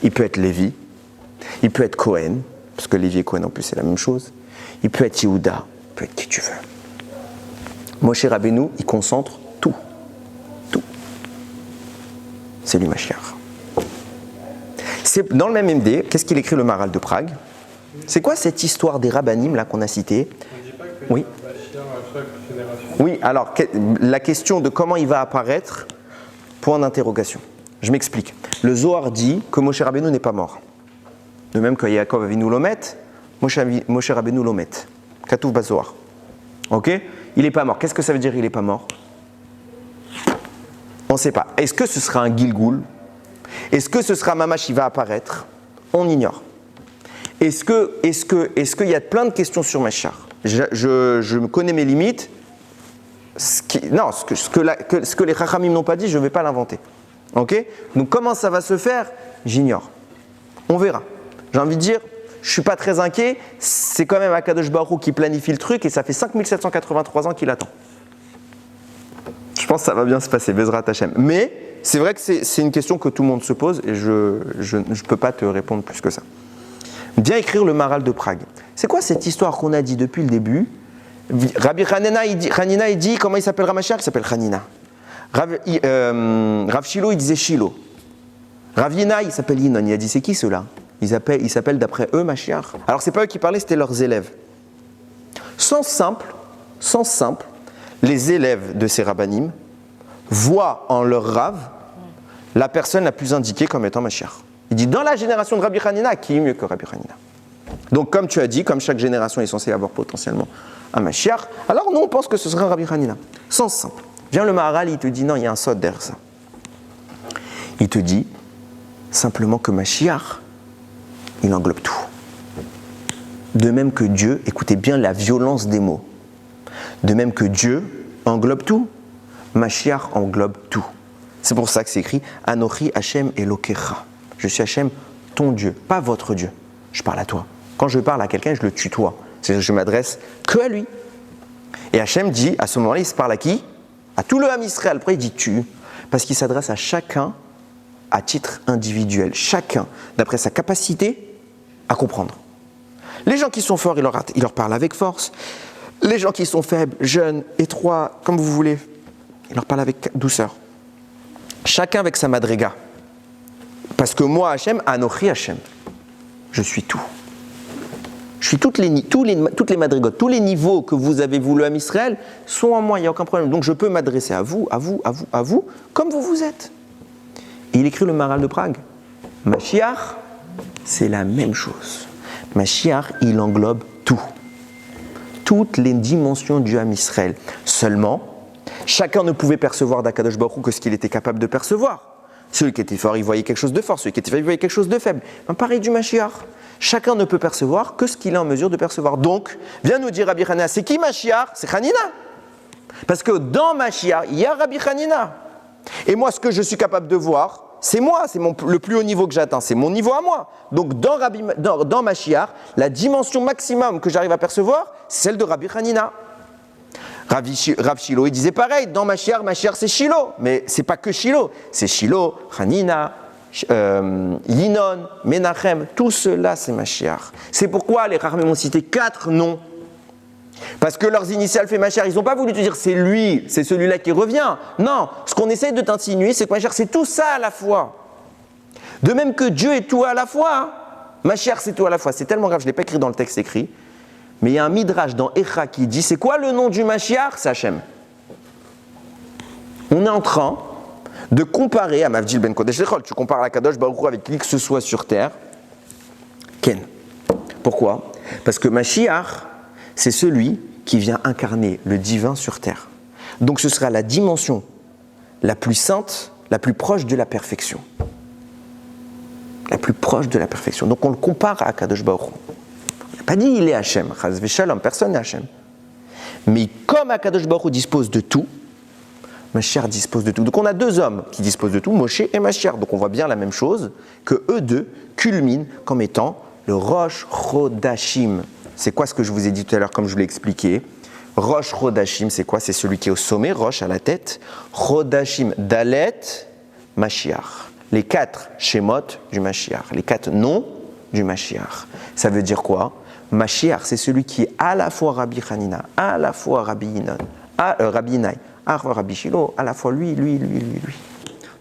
il peut être Lévi, il peut être Cohen, parce que Lévi et Cohen en plus c'est la même chose. Il peut être Yehuda, il peut être qui tu veux. Moshe Rabbeinu, il concentre tout. c'est lui Mashiach. C'est dans le même MD, qu'est-ce qu'il écrit le Maharal de Prague? C'est quoi cette histoire des rabbanim là qu'on a citée? On ne dit pas que Oui. Mashiach à chaque génération. Oui, alors la question de comment il va apparaître, point d'interrogation. Je m'explique. Le Zohar dit que Moshe Rabbeinu n'est pas mort. De même que Yaakov Avinu Lomet, Moshe Rabbeinu Lomet. Katouf Bazohar. Ok? Il n'est pas mort. Qu'est-ce que ça veut dire il n'est pas mort? On ne sait pas. Est-ce que ce sera un Gilgoul? Est-ce que ce sera Mamash qui va apparaître? On ignore. Est-ce qu'il y a plein de questions sur Mashiach? Je connais mes limites. Ce que les Chachamim n'ont pas dit, je ne vais pas l'inventer. Ok? Donc comment ça va se faire? J'ignore. On verra. J'ai envie de dire, je ne suis pas très inquiet. C'est quand même Akadosh Baruch Hu qui planifie le truc et ça fait 5783 ans qu'il attend. Je pense que ça va bien se passer, Bezrat Hashem. Mais c'est vrai que c'est une question que tout le monde se pose et je ne peux pas te répondre plus que ça. Bien écrire le Maharal de Prague. C'est quoi cette histoire qu'on a dit depuis le début? Rabbi Hanina, il dit, comment il s'appelle Mashiach? Il s'appelle Hanina. Rav Shilo, il disait Shilo. Rav Yina, il s'appelle Yinon. Il a dit, c'est qui ceux-là? Ils s'appellent d'après eux Mashiach. Alors c'est pas eux qui parlaient, c'était leurs élèves. Sans simple, les élèves de ces rabbanim voient en leur Rav la personne la plus indiquée comme étant Mashiach. Il dit, dans la génération de Rabbi Hanina, qui est mieux que Rabbi Hanina? Donc comme tu as dit, comme chaque génération est censée avoir potentiellement un Mashiach, alors nous on pense que ce sera Rabbi Hanina. Sans simple. Vient le Maharal, il te dit, non, il y a un sod derrière ça. Il te dit simplement que Mashiach, il englobe tout. De même que Dieu, écoutez bien la violence des mots, de même que Dieu englobe tout, Mashiach englobe tout. C'est pour ça que c'est écrit Anochi Hashem Elokecha. Je suis Hashem, ton Dieu, pas votre Dieu. Je parle à toi. Quand je parle à quelqu'un, je le tutoie. C'est-à-dire que je m'adresse que à lui. Et Hashem dit, à ce moment-là, il se parle à qui? À tout le Ham Israël. Après, il dit tu. Parce qu'il s'adresse à chacun à titre individuel. Chacun, d'après sa capacité à comprendre. Les gens qui sont forts, il leur parle avec force. Les gens qui sont faibles, jeunes, étroits, comme vous voulez, il leur parle avec douceur. Chacun avec sa madriga. Parce que moi, Hashem, Anochi Hashem, je suis tout. Je suis toutes les madrigotes, tous les niveaux que vous avez voulu à Israël sont en moi, il n'y a aucun problème. Donc je peux m'adresser à vous, comme vous êtes. Et il écrit le Maharal de Prague. Mashiach, c'est la même chose. Mashiach, il englobe tout. Toutes les dimensions du Ham Israël. Seulement, chacun ne pouvait percevoir d'Akadosh Baruch Hu que ce qu'il était capable de percevoir. Celui qui était fort, il voyait quelque chose de fort. Celui qui était faible, il voyait quelque chose de faible. Ben, pareil du Mashiach. Chacun ne peut percevoir que ce qu'il est en mesure de percevoir. Donc, vient nous dire Rabbi Hanina, c'est qui Mashiach? C'est Hanina. Parce que dans Mashiach, il y a Rabbi Hanina. Et moi, ce que je suis capable de voir, c'est moi, le plus haut niveau que j'atteins, c'est mon niveau à moi. Donc, dans Mashiach, la dimension maximum que j'arrive à percevoir, c'est celle de Rabbi Hanina. Rav Shilo, il disait pareil, dans Mashiach c'est Shilo. Mais c'est pas que Shilo, c'est Shilo, Hanina, Yinon, Menachem, tout cela c'est Mashiach. C'est pourquoi les Chachamim ont cité 4 noms. Parce que leurs initiales fait Mashiach, ils n'ont pas voulu te dire c'est lui, c'est celui-là qui revient. Non, ce qu'on essaye de t'insinuer, c'est que Mashiach c'est tout ça à la fois. De même que Dieu est tout à la fois, Mashiach c'est tout à la fois. C'est tellement grave, je ne l'ai pas écrit dans le texte écrit. Mais il y a un midrash dans Echa qui dit, c'est quoi le nom du Mashiach? C'est Hashem. On est en train de comparer à Mavdil ben Kodesh Lechol. Tu compares la Kadosh Baruch Hu avec qui que ce soit sur terre. Ken. Pourquoi? Parce que Mashiach, c'est celui qui vient incarner le divin sur terre. Donc ce sera la dimension la plus sainte, la plus proche de la perfection. La plus proche de la perfection. Donc on le compare à Kadosh Baruch Hu. Pas dit il est Hachem, Chaz v'Shalom, personne n'est Hachem. Mais comme Akadosh Baruch Hu dispose de tout, Mashiach dispose de tout. Donc on a 2 hommes qui disposent de tout, Moshe et Mashiach. Donc on voit bien la même chose, que eux deux culminent comme étant le Rosh Chodashim. C'est quoi ce que je vous ai dit tout à l'heure, comme je vous l'ai expliqué? Rosh Chodashim, c'est quoi? C'est celui qui est au sommet, Rosh à la tête. Chodashim, Dalet, Mashiach. Les 4 Shemot du Mashiach, les 4 noms du Mashiach. Ça veut dire quoi? Mashiach, c'est celui qui est à la fois Rabbi Hanina, à la fois Rabbi Yinon, Rabbi Yinai, à la fois Rabbi Shilo, à la fois lui.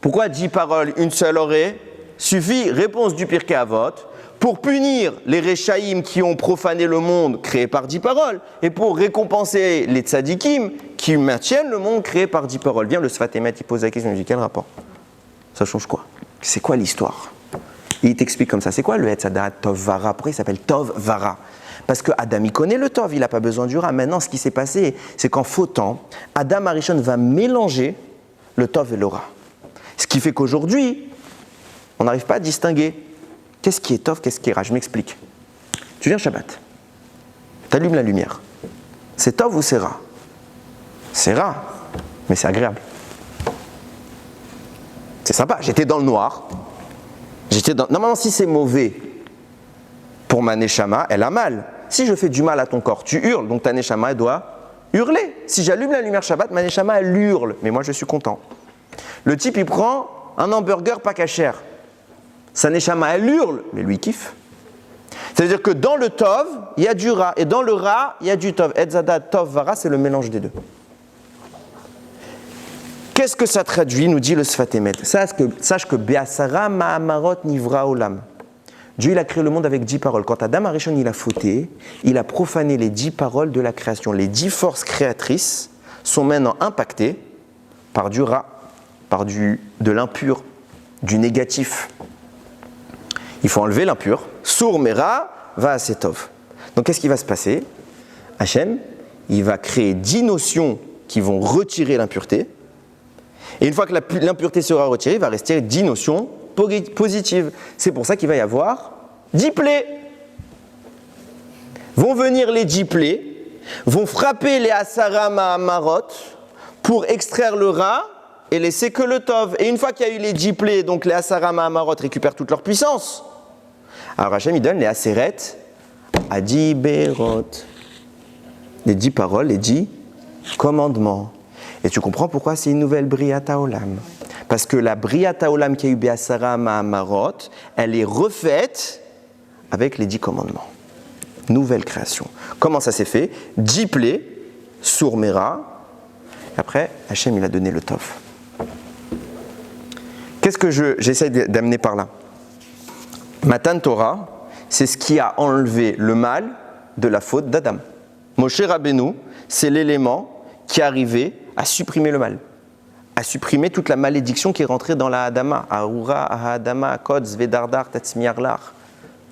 Pourquoi 10 paroles, une seule oreille suffit? Réponse du Pirkei Avot, pour punir les Réchaïm qui ont profané le monde créé par 10 paroles, et pour récompenser les Tzadikim qui maintiennent le monde créé par 10 paroles. Bien, le Sfat Emet, il pose la question, il dit quel rapport? Ça change quoi? C'est quoi l'histoire? Il t'explique comme ça, c'est quoi le Etz Hadat Tov Vara? Pourquoi il s'appelle Tov Vara? Parce que Adam, il connaît le Tov, il n'a pas besoin du Ra. Maintenant, ce qui s'est passé, c'est qu'en fautant, Adam Arishon va mélanger le Tov et le Ra. Ce qui fait qu'aujourd'hui, on n'arrive pas à distinguer qu'est-ce qui est Tov, qu'est-ce qui est Ra. Je m'explique. Tu viens Shabbat, tu allumes la lumière. C'est Tov ou c'est Ra? C'est Ra, mais c'est agréable. C'est sympa, j'étais dans le noir. Normalement, si c'est mauvais pour ma neshama, elle a mal. Si je fais du mal à ton corps, tu hurles, donc ta neshama, elle doit hurler. Si j'allume la lumière Shabbat, ma neshama, elle hurle, mais moi, je suis content. Le type, il prend un hamburger pas kasher. Sa neshama, elle hurle, mais lui, il kiffe. C'est-à-dire que dans le Tov, il y a du Ra, et dans le Ra, il y a du Tov. Etz Hadat, Tov, Vara, c'est le mélange des deux. Qu'est-ce que ça traduit, nous dit le Sfat Emet? Sache que Be'asara Ma'amarot Nivra Olam. Dieu il a créé le monde avec 10 paroles. Quand Adam Arishon il a fauté, il a profané les 10 paroles de la création. Les 10 forces créatrices sont maintenant impactées par du Ra, par de l'impur, du négatif. Il faut enlever l'impur. Sour Mera va à Setov. Donc qu'est-ce qui va se passer? Hachem, il va créer 10 notions qui vont retirer l'impureté. Et une fois que l'impureté sera retirée, il va rester 10 notions positives. C'est pour ça qu'il va y avoir 10 plaies. Vont venir les 10 plaies, vont frapper les Asara Ma'amarot pour extraire le Ra et laisser que le Tov. Et une fois qu'il y a eu les 10 plaies, donc les Asara Ma'amarot récupèrent toute leur puissance. Alors Hachem, il donne les Aseret Adi Berot. Les 10 paroles, les 10 commandements. Et tu comprends pourquoi c'est une nouvelle Briata Olam. Parce que la Briata Olam qui a eu Be'asara Ma'amarot, elle est refaite avec les 10 commandements. Nouvelle création. Comment ça s'est fait? 10 plaies, Sour Mera. Après, Hachem, il a donné le Tov. Qu'est-ce que j'essaie d'amener par là? Matan Torah, c'est ce qui a enlevé le mal de la faute d'Adam. Moshe Rabbeinu, c'est l'élément qui est arrivé à supprimer le mal, à supprimer toute la malédiction qui est rentrée dans la Adama. Aoura, Ahadama, Akod, Zvedardar, Tatsmiarlar.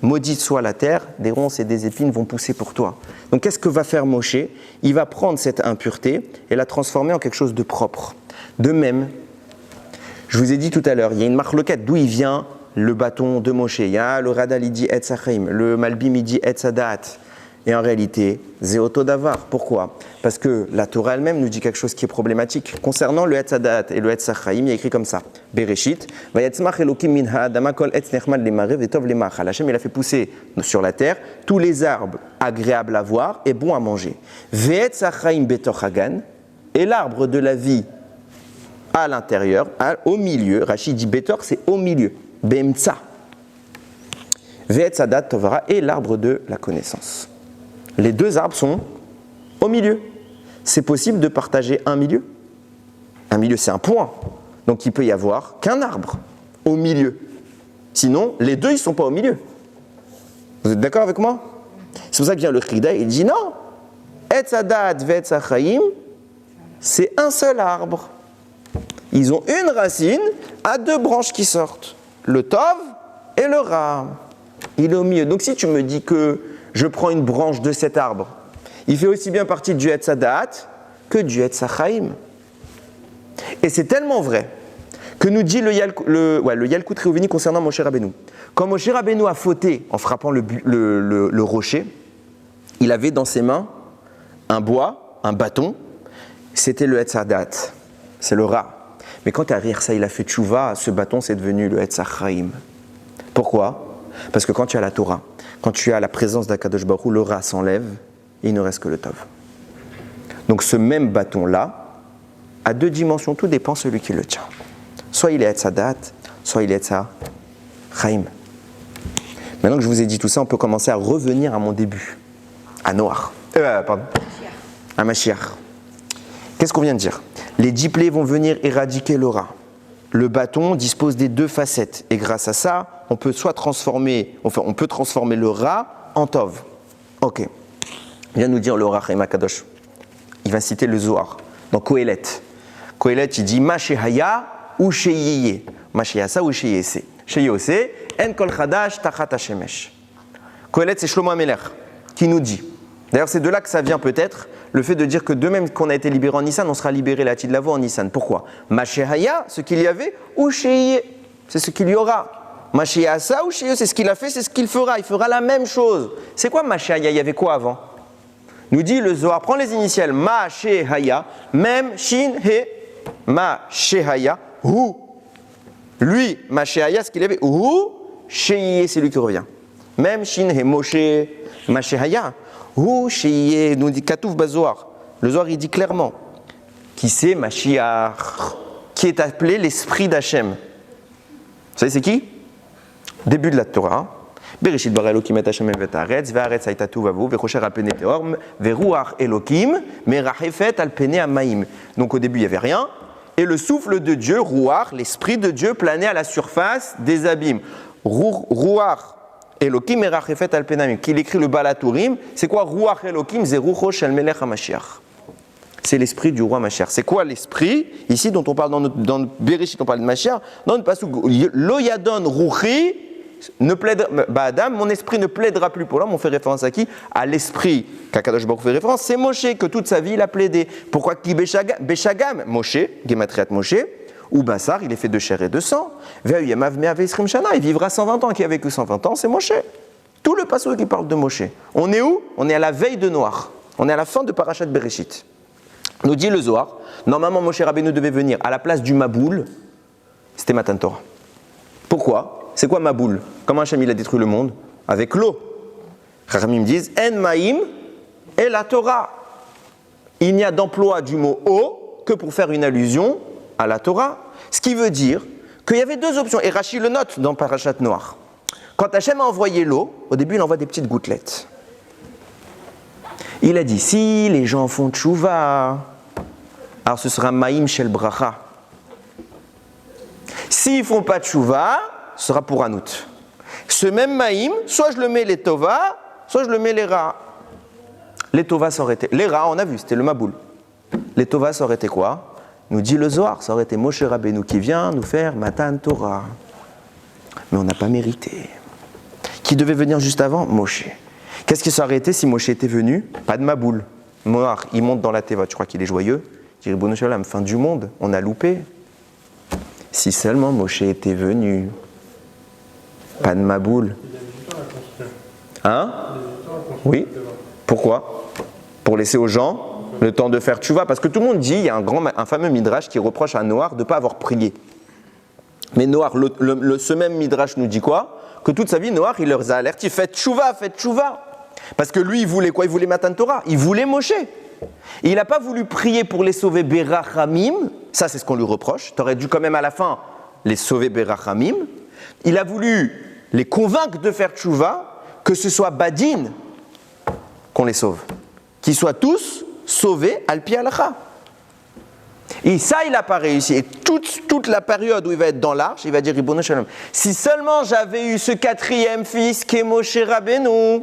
Maudite soit la terre, des ronces et des épines vont pousser pour toi. Donc qu'est-ce que va faire Moshe? Il va prendre cette impureté et la transformer en quelque chose de propre. De même, je vous ai dit tout à l'heure, il y a une marloquette d'où il vient le bâton de Moshe. Il y a le Radal, il dit Etz Hachaim, le Malbim, il dit Etz Hadat. Et en réalité, Zéoto Davar. Pourquoi? Parce que la Torah elle-même nous dit quelque chose qui est problématique. Concernant le Etz Hadat et le Etz Hachaim, il y a écrit comme ça. Bereshit, Vayatzmach Elokim min ha'adama kol etz nechmad lemare vetov lemachal. Hachem, il a fait pousser sur la terre tous les arbres agréables à voir et bons à manger. Ve'etz Hachaim betoch hagan, et l'arbre de la vie à l'intérieur, au milieu. Rachid dit betor, c'est au milieu. Be'emtsa. Ve'etz Hadat tovara, et l'arbre de la connaissance. Les deux arbres sont au milieu. C'est possible de partager un milieu. Un milieu, c'est un point. Donc il peut y avoir qu'un arbre au milieu. Sinon, les deux, ils ne sont pas au milieu. Vous êtes d'accord avec moi? C'est pour ça que vient le Chida, il dit non. Etz Hadat ve'etz Hachaim, c'est un seul arbre. Ils ont une racine à 2 branches qui sortent. Le Tov et le Ra. Il est au milieu. Donc si tu me dis que je prends une branche de cet arbre, il fait aussi bien partie du Etz Hadat que du Etz Hachaim. Et c'est tellement vrai que nous dit le Yalkut Reuveni concernant Moshe Rabbeinu. Quand Moshe Rabbeinu a fauté en frappant le rocher, il avait dans ses mains un bois, un bâton, c'était le Etz Hadat, c'est le Ra. Mais quand derrière ça il a fait tchouva, ce bâton c'est devenu le Etz Hachaim. Pourquoi? Parce que quand tu as la Torah, quand tu as la présence d'Akadosh Baruch Hu, le Ra s'enlève et il ne reste que le Tov. Donc ce même bâton-là a 2 dimensions, tout dépend de celui qui le tient. Soit il est Etz Hadat, soit il est Etz Hachaim. Maintenant que je vous ai dit tout ça, on peut commencer à revenir à mon début, à Noach. À Mashiach. Qu'est-ce qu'on vient de dire? Les 10 plaies vont venir éradiquer le Ra. le bâton dispose des deux facettes. Et grâce à ça, on peut transformer le Ra en Tov. Ok. Il vient nous dire le Ra Chaim Kadosh. Il va citer le Zohar dans Kohelet. Kohelet, il dit Ma Shehaya ou Sheyeye. Ma Sheyasa ou Sheyese. Sheyose, En Kol Chadash Tachat Hashemesh. Kohelet, c'est Shlomo HaMelech qui nous dit. D'ailleurs, c'est de là que ça vient peut-être, le fait de dire que de même qu'on a été libéré en Nissan, on sera libéré la Tid Lavo en Nissan. Pourquoi Mashehaya, ce qu'il y avait, ou Sheye, c'est ce qu'il y aura. Mashehasa ou Sheye, c'est ce qu'il a fait, c'est ce qu'il fera. Il fera la même chose. C'est quoi Mashehaya? Il y avait quoi avant? Nous dit le Zohar, prends les initiales. Mashehaya, même, Shin, He, Mashehaya, Hu. Lui, Mashehaya, ce qu'il avait, Hu, Sheye, c'est lui qui revient. Même, Shin, He, Moshe, Mashehaya. Hu Sheye, nous dit Katouf Bazoar. Le Zohar il dit clairement qui c'est Mashiach, qui est appelé l'esprit d'Hachem. Vous savez c'est qui? Début de la Torah. Bereshit bara Elokim et Hashem et haaretz ve'haaretz hayta tohu ve'chosher al pnei teor ve'ruach Elokim merachefet al pnei hamayim. Donc au début il n'y avait rien et le souffle de Dieu, Ruach, l'esprit de Dieu planait à la surface des abîmes. Ruach Elokim merachefet al penamim. Qu'il écrit le Balatourim, c'est quoi Ruach Elokim? C'est Rucho shel Melech HaMashiach. C'est l'esprit du roi Mashiach. C'est quoi l'esprit ici dont on parle dans le Bereshit, on parle de Mashiach. Dans le passage Lo yadon ruchi ne plaidera, Adam, mon esprit ne plaidera plus pour l'homme. On fait référence à qui? À l'esprit qu'Akadosh Baruch fait référence. C'est Moshe que toute sa vie il a plaidé. Pourquoi qui Beshagam? Moshe, Gematriat Moshe. Ou Bassar, il est fait de chair et de sang. Il vivra 120 ans. Qui a vécu 120 ans, c'est Moshe. Tout le passage qui parle de Moshe. On est où? On est à la veille de Noir. On est à la fin de Parashat Bereshit. Nous dit le Zohar, normalement Moshe Rabbeinu devait venir à la place du Maboul, c'était Matan Torah. Pourquoi? C'est quoi Maboul? Comment Hachem il a détruit le monde? Avec l'eau. Chachamim disent, En Maïm et la Torah. Il n'y a d'emploi du mot eau que pour faire une allusion à la Torah, ce qui veut dire qu'il y avait deux options, et Rashi le note dans Parashat Noach. Quand Hachem a envoyé l'eau, au début il envoie des petites gouttelettes. Il a dit, si les gens font tchouva, alors ce sera Maïm Shel Bracha. S'ils ne font pas tchouva, ce sera pour Anout. Ce même Maïm, soit je le mets les Tova, soit je le mets les Ra. Les Tova, ça aurait été... Les Ra, on a vu, c'était le Maboul. Les Tova, ça aurait été quoi? Nous dit le Zohar, ça aurait été Moshe Rabbeinu qui vient nous faire Matan Torah. Mais on n'a pas mérité. Qui devait venir juste avant? Moshe. Qu'est-ce qui s'aurait été si Moshe était venu? Pas de Maboul. Noir, il monte dans la Teva, tu crois qu'il est joyeux? Il dit Ribono Shalom, fin du monde, on a loupé. Si seulement Moshe était venu. Pas de Maboul. Hein? Oui. Pourquoi? Pour laisser aux gens le temps de faire tchouva, parce que tout le monde dit, il y a un fameux midrash qui reproche à Noach de ne pas avoir prié. Mais Noach, ce même midrash nous dit quoi? Que toute sa vie, Noach, il leur a alerté, faites tchouva. Parce que lui, il voulait quoi? Il voulait Matan Torah, il voulait Moshe. Et il n'a pas voulu prier pour les sauver Berachamim, ça c'est ce qu'on lui reproche, tu aurais dû quand même à la fin les sauver Berachamim. Il a voulu les convaincre de faire tchouva, que ce soit Badin qu'on les sauve, qu'ils soient tous sauvé al-pi halakha. Et ça, il n'a pas réussi. Et toute la période où il va être dans l'arche, il va dire Ribono Shalom. Si seulement j'avais eu ce quatrième fils qui est Moshe Rabbeinu,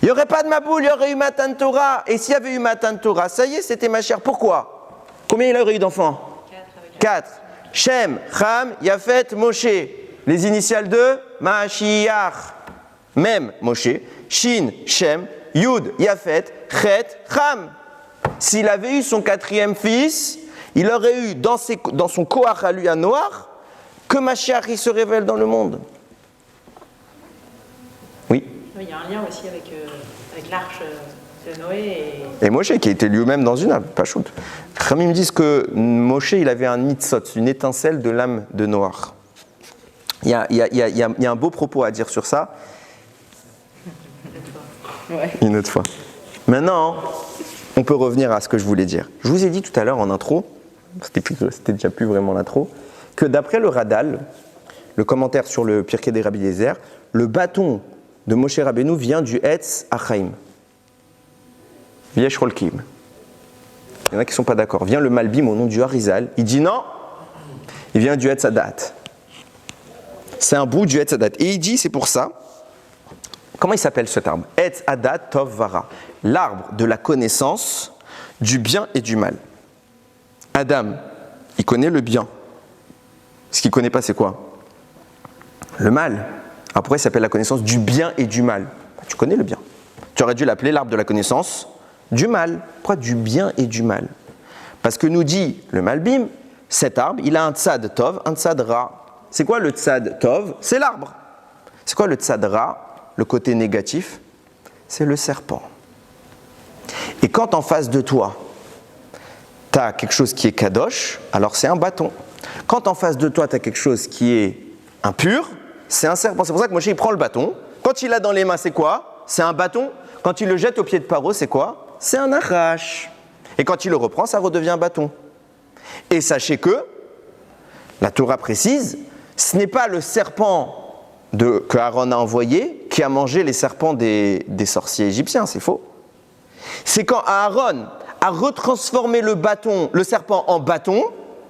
il n'y aurait pas de Maboul, il y aurait eu Matan Torah. Et s'il y avait eu Matan Torah, ça y est, c'était ma chère. Pourquoi? Combien il aurait eu d'enfants? 4. Shem, Cham, Yafet, Moshe. Les initiales de Mashiach. Même Moshe. Shin, Shem, Yud, Yafet, Chet, Cham. S'il avait eu son quatrième fils, il aurait eu dans son Koach à lui à Noach que Mashiach il se révèle dans le monde. Oui. Il y a un lien aussi avec l'arche de Noé et Moshe qui était lui-même dans une âme, pas shoot. Khamim me disent que Moshe il avait un nitzot, une étincelle de l'âme de Noach. Il y a un beau propos à dire sur ça. Ouais. Une autre fois. Maintenant, on peut revenir à ce que je voulais dire. Je vous ai dit tout à l'heure en intro, c'était déjà plus vraiment l'intro, que d'après le Radal, le commentaire sur le Pirkei des Rabbi Eliezer, le bâton de Moshe Rabbeinu vient du Etz Achaim. Yesh Rolkim. Il y en a qui ne sont pas d'accord. Vient le Malbim au nom du Harizal. Il dit non, il vient du Etz Hadat. C'est un bout du Etz Hadat. Et il dit, c'est pour ça, comment il s'appelle cet arbre? Etz Hadat Tov Vara, l'arbre de la connaissance du bien et du mal. Adam, il connaît le bien. Ce qu'il ne connaît pas, c'est quoi? Le mal. Alors pourquoi il s'appelle la connaissance du bien et du mal? Tu connais le bien. Tu aurais dû l'appeler l'arbre de la connaissance du mal. Pourquoi du bien et du mal? Parce que nous dit le Malbim, cet arbre, il a un tzad tov, un tzad ra. C'est quoi le tzad tov? C'est l'arbre. C'est quoi le tzad ra? Le côté négatif? C'est le serpent. Et quand en face de toi, tu as quelque chose qui est kadosh, alors c'est un bâton. Quand en face de toi, tu as quelque chose qui est impur, c'est un serpent. C'est pour ça que Moshe, il prend le bâton. Quand il l'a dans les mains, c'est quoi? C'est un bâton. Quand il le jette au pied de Paro, c'est quoi? C'est un arrache. Et quand il le reprend, ça redevient un bâton. Et sachez que, la Torah précise, ce n'est pas le serpent que Aaron a envoyé qui a mangé les serpents des sorciers égyptiens, c'est faux. C'est quand Aaron a retransformé le serpent en bâton,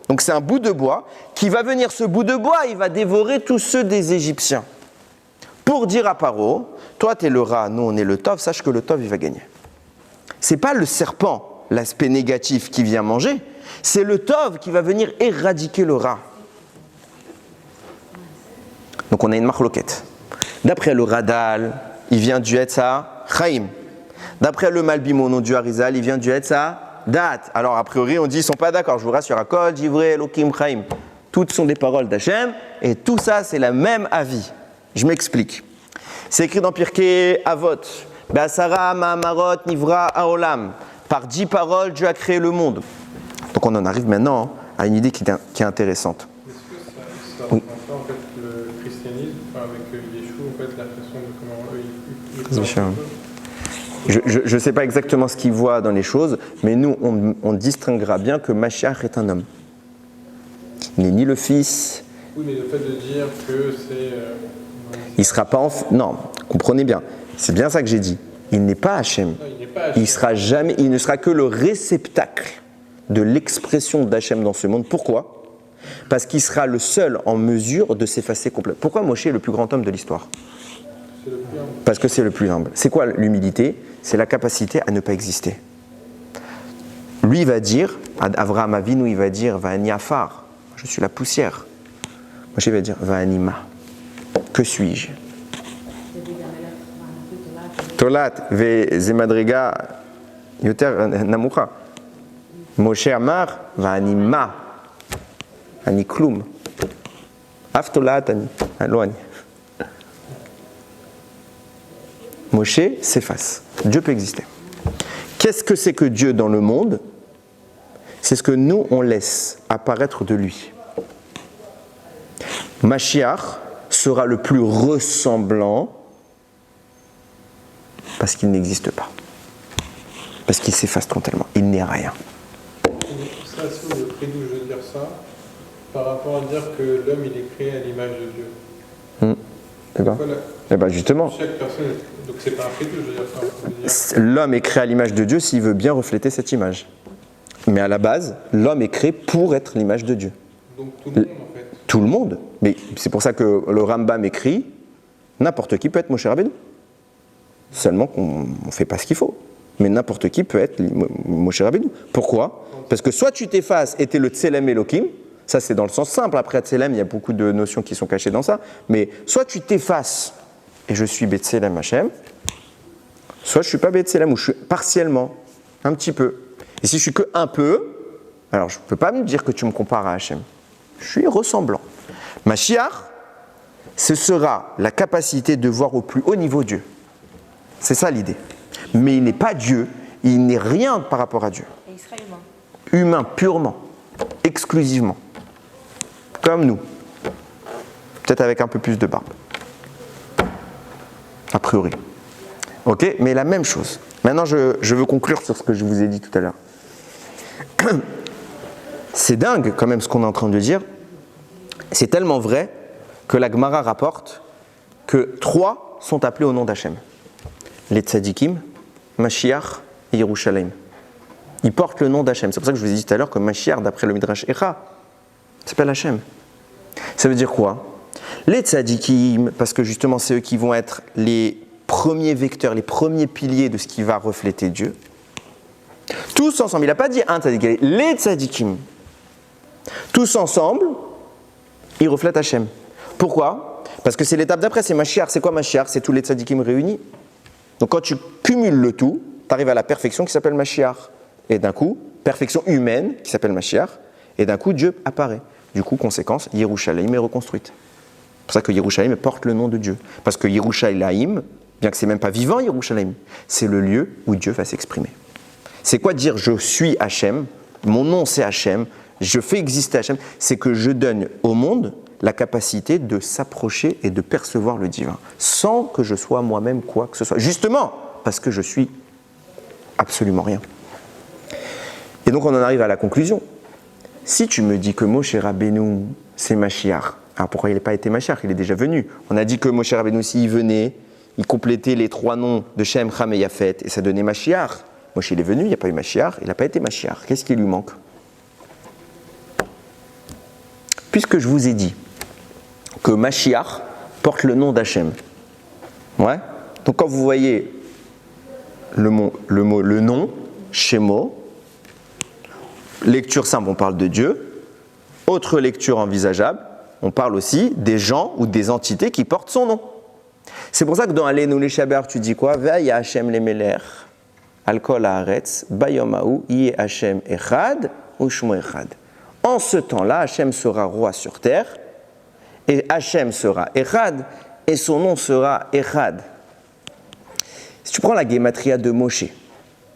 donc c'est un bout de bois, qui va venir, ce bout de bois, il va dévorer tous ceux des Égyptiens. Pour dire à Paro, toi tu es le rat, nous on est le tov, sache que le tov il va gagner. C'est pas le serpent, l'aspect négatif qui vient manger, c'est le tov qui va venir éradiquer le rat. Donc on a une marloquette. D'après le Radal, il vient du Etza Chaim. D'après le Malbim au nom du Harizal, il vient du Etza Dat. Alors a priori on dit ils sont pas d'accord, je vous rassure, Akol, Divrei, Elokim, Chaim. Toutes sont des paroles d'Hachem et tout ça c'est la même avis. Je m'explique. C'est écrit dans Pirkei Avot. Be'asara ma'amarot nivra haolam. Par 10 paroles, Dieu a créé le monde. Donc on en arrive maintenant à une idée qui est intéressante. Est-ce que ça reprend pas en fait le christianisme, enfin, avec Yeshua, en fait, la façon de comment eux ils Je ne sais pas exactement ce qu'il voit dans les choses, mais nous, on distinguera bien que Mashiach est un homme. Il n'est ni le fils. Oui, mais le fait de dire que c'est... il ne sera pas non, comprenez bien. C'est bien ça que j'ai dit. Il n'est pas Hachem. Non, il n'est pas Hachem. Il ne sera que le réceptacle de l'expression d'Hachem dans ce monde. Pourquoi? Parce qu'il sera le seul en mesure de s'effacer complètement. Pourquoi Moshe est le plus grand homme de l'histoire? C'est le plus humble. Parce que c'est le plus humble. C'est quoi l'humilité? C'est la capacité à ne pas exister. Lui, il va dire, Avraham Avinu, il va dire, Va'ani afar, je suis la poussière. Moshe va dire, Va'ani ma, que suis-je? Tolat ve zemadriga yoter namucha. Moshe amar, Va'ani ma, ani klum. Af tolat ani, lo ani. Moshe s'efface. Dieu peut exister. Qu'est-ce que c'est que Dieu dans le monde? C'est ce que nous, on laisse apparaître de lui. Mashiach sera le plus ressemblant parce qu'il n'existe pas. Parce qu'il s'efface totalement. Il n'est rien. Ça, c'est le prédouge de dire ça, par rapport à dire que l'homme, il est créé à l'image de Dieu. Eh ben justement. Chaque personne, donc c'est pas un prédouge de dire ça. L'homme est créé à l'image de Dieu s'il veut bien refléter cette image. Mais à la base, l'homme est créé pour être l'image de Dieu. Donc tout le monde, en fait. Tout le monde. Mais c'est pour ça que le Rambam écrit, n'importe qui peut être Moshe Rabbeinu. Seulement qu'on ne fait pas ce qu'il faut. Mais n'importe qui peut être Moshe Rabbeinu. Pourquoi? Parce que soit tu t'effaces et tu es le Tselem Elohim, ça c'est dans le sens simple, après Tselem, il y a beaucoup de notions qui sont cachées dans ça, mais soit tu t'effaces et je suis Betselem Hachem, soit je ne suis pas Betselem, ou je suis partiellement, un petit peu. Et si je suis que un peu, alors je ne peux pas me dire que tu me compares à Hachem. Je suis ressemblant. Mashiach, ce sera la capacité de voir au plus haut niveau Dieu. C'est ça l'idée. Mais il n'est pas Dieu, il n'est rien par rapport à Dieu. Et il sera humain. Humain, purement, exclusivement. Comme nous. Peut-être avec un peu plus de barbe. A priori. Ok? Mais la même chose. Maintenant, je veux conclure sur ce que je vous ai dit tout à l'heure. C'est dingue quand même ce qu'on est en train de dire. C'est tellement vrai que la Gemara rapporte que 3 sont appelés au nom d'Hachem. Les Tzadikim, Mashiach et Yerushalayim. Ils portent le nom d'Hachem. C'est pour ça que je vous ai dit tout à l'heure que Mashiach, d'après le Midrash Echa, s'appelle Hachem. Ça veut dire quoi? Les tzadikim, parce que justement c'est eux qui vont être les premiers vecteurs, les premiers piliers de ce qui va refléter Dieu. Tous ensemble, il n'a pas dit un tzadik, les tzadikim. Tous ensemble, ils reflètent Hachem. Pourquoi? Parce que c'est l'étape d'après, c'est Mashiach. C'est quoi Mashiach? C'est tous les tzadikim réunis. Donc quand tu cumules le tout, tu arrives à la perfection qui s'appelle Mashiach. Et d'un coup, perfection humaine qui s'appelle Mashiach. Et d'un coup, Dieu apparaît. Du coup, conséquence, Yerushalayim est reconstruite. C'est pour ça que Yerushalayim porte le nom de Dieu. Parce que Yerushalayim, bien que c'est même pas vivant Yerushalayim, c'est le lieu où Dieu va s'exprimer. C'est quoi dire je suis Hachem, mon nom c'est Hachem, je fais exister Hachem? C'est que je donne au monde la capacité de s'approcher et de percevoir le divin, sans que je sois moi-même quoi que ce soit. Justement, parce que je suis absolument rien. Et donc on en arrive à la conclusion. Si tu me dis que Moshe Rabbeinu, c'est Mashiach, alors pourquoi il n'a pas été Mashiach? Il est déjà venu. On a dit que Moshe Rabbeinu, s'il venait, il complétait les 3 noms de Shem, Ham et Yafet, et ça donnait Mashiach. Moshe, il est venu, il n'y a pas eu Mashiach, il n'a pas été Mashiach. Qu'est-ce qui lui manque? Puisque je vous ai dit que Mashiach porte le nom d'Hachem. Ouais. Donc quand vous voyez le nom, Shemo, lecture simple, on parle de Dieu. Autre lecture envisageable, on parle aussi des gens ou des entités qui portent son nom. C'est pour ça que dans Aleinu Leshaber, tu dis quoi? Ve'aya Hashem lemeler, al kol haaretz, bayom ha'u, yeh Hashem echad, u'shmo echad. En ce temps-là, Hashem sera roi sur terre, et Hashem sera echad, et son nom sera echad. Si tu prends la guématria de Moshe,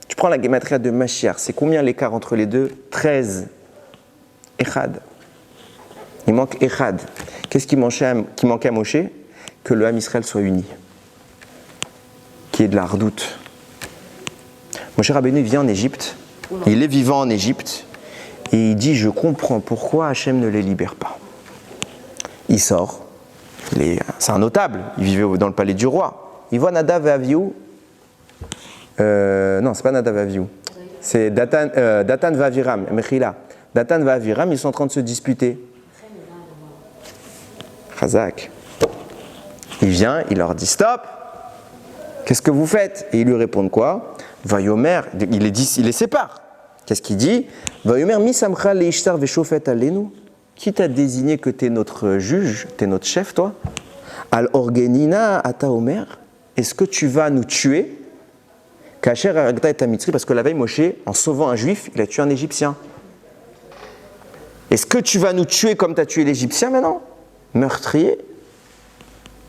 tu prends la guématria de Mashiach, c'est combien l'écart entre les deux? 13. Echad. Il manque Echad. Qu'est-ce qui manquait à Moshe? Que le Ham Israël soit uni. Qu'il y ait de la redoute. Moshe Rabbeinu vient en Égypte. Il est vivant en Égypte. Et il dit, je comprends pourquoi Hachem ne les libère pas. Il sort. C'est un notable. Il vivait dans le palais du roi. Il voit Nadav et Avihu. Non, c'est pas Nadav et Avihu. C'est Datan et Aviram. Mechila. Datan et Aviram, ils sont en train de se disputer. Chazak. Il vient, il leur dit stop. Qu'est-ce que vous faites? Et ils lui répondent quoi? Vayomer, il les sépare. Qu'est-ce qu'il dit? Vayomer mi samcha leishtar veshofet alenu. Qui t'a désigné que t'es notre juge, t'es notre chef, toi? Al orgenina ata omer. Est-ce que tu vas nous tuer? Kacher aragta et amitri, parce que la veille Moshe, en sauvant un juif, il a tué un Égyptien. Est-ce que tu vas nous tuer comme tu as tué l'Égyptien maintenant? Meurtrier.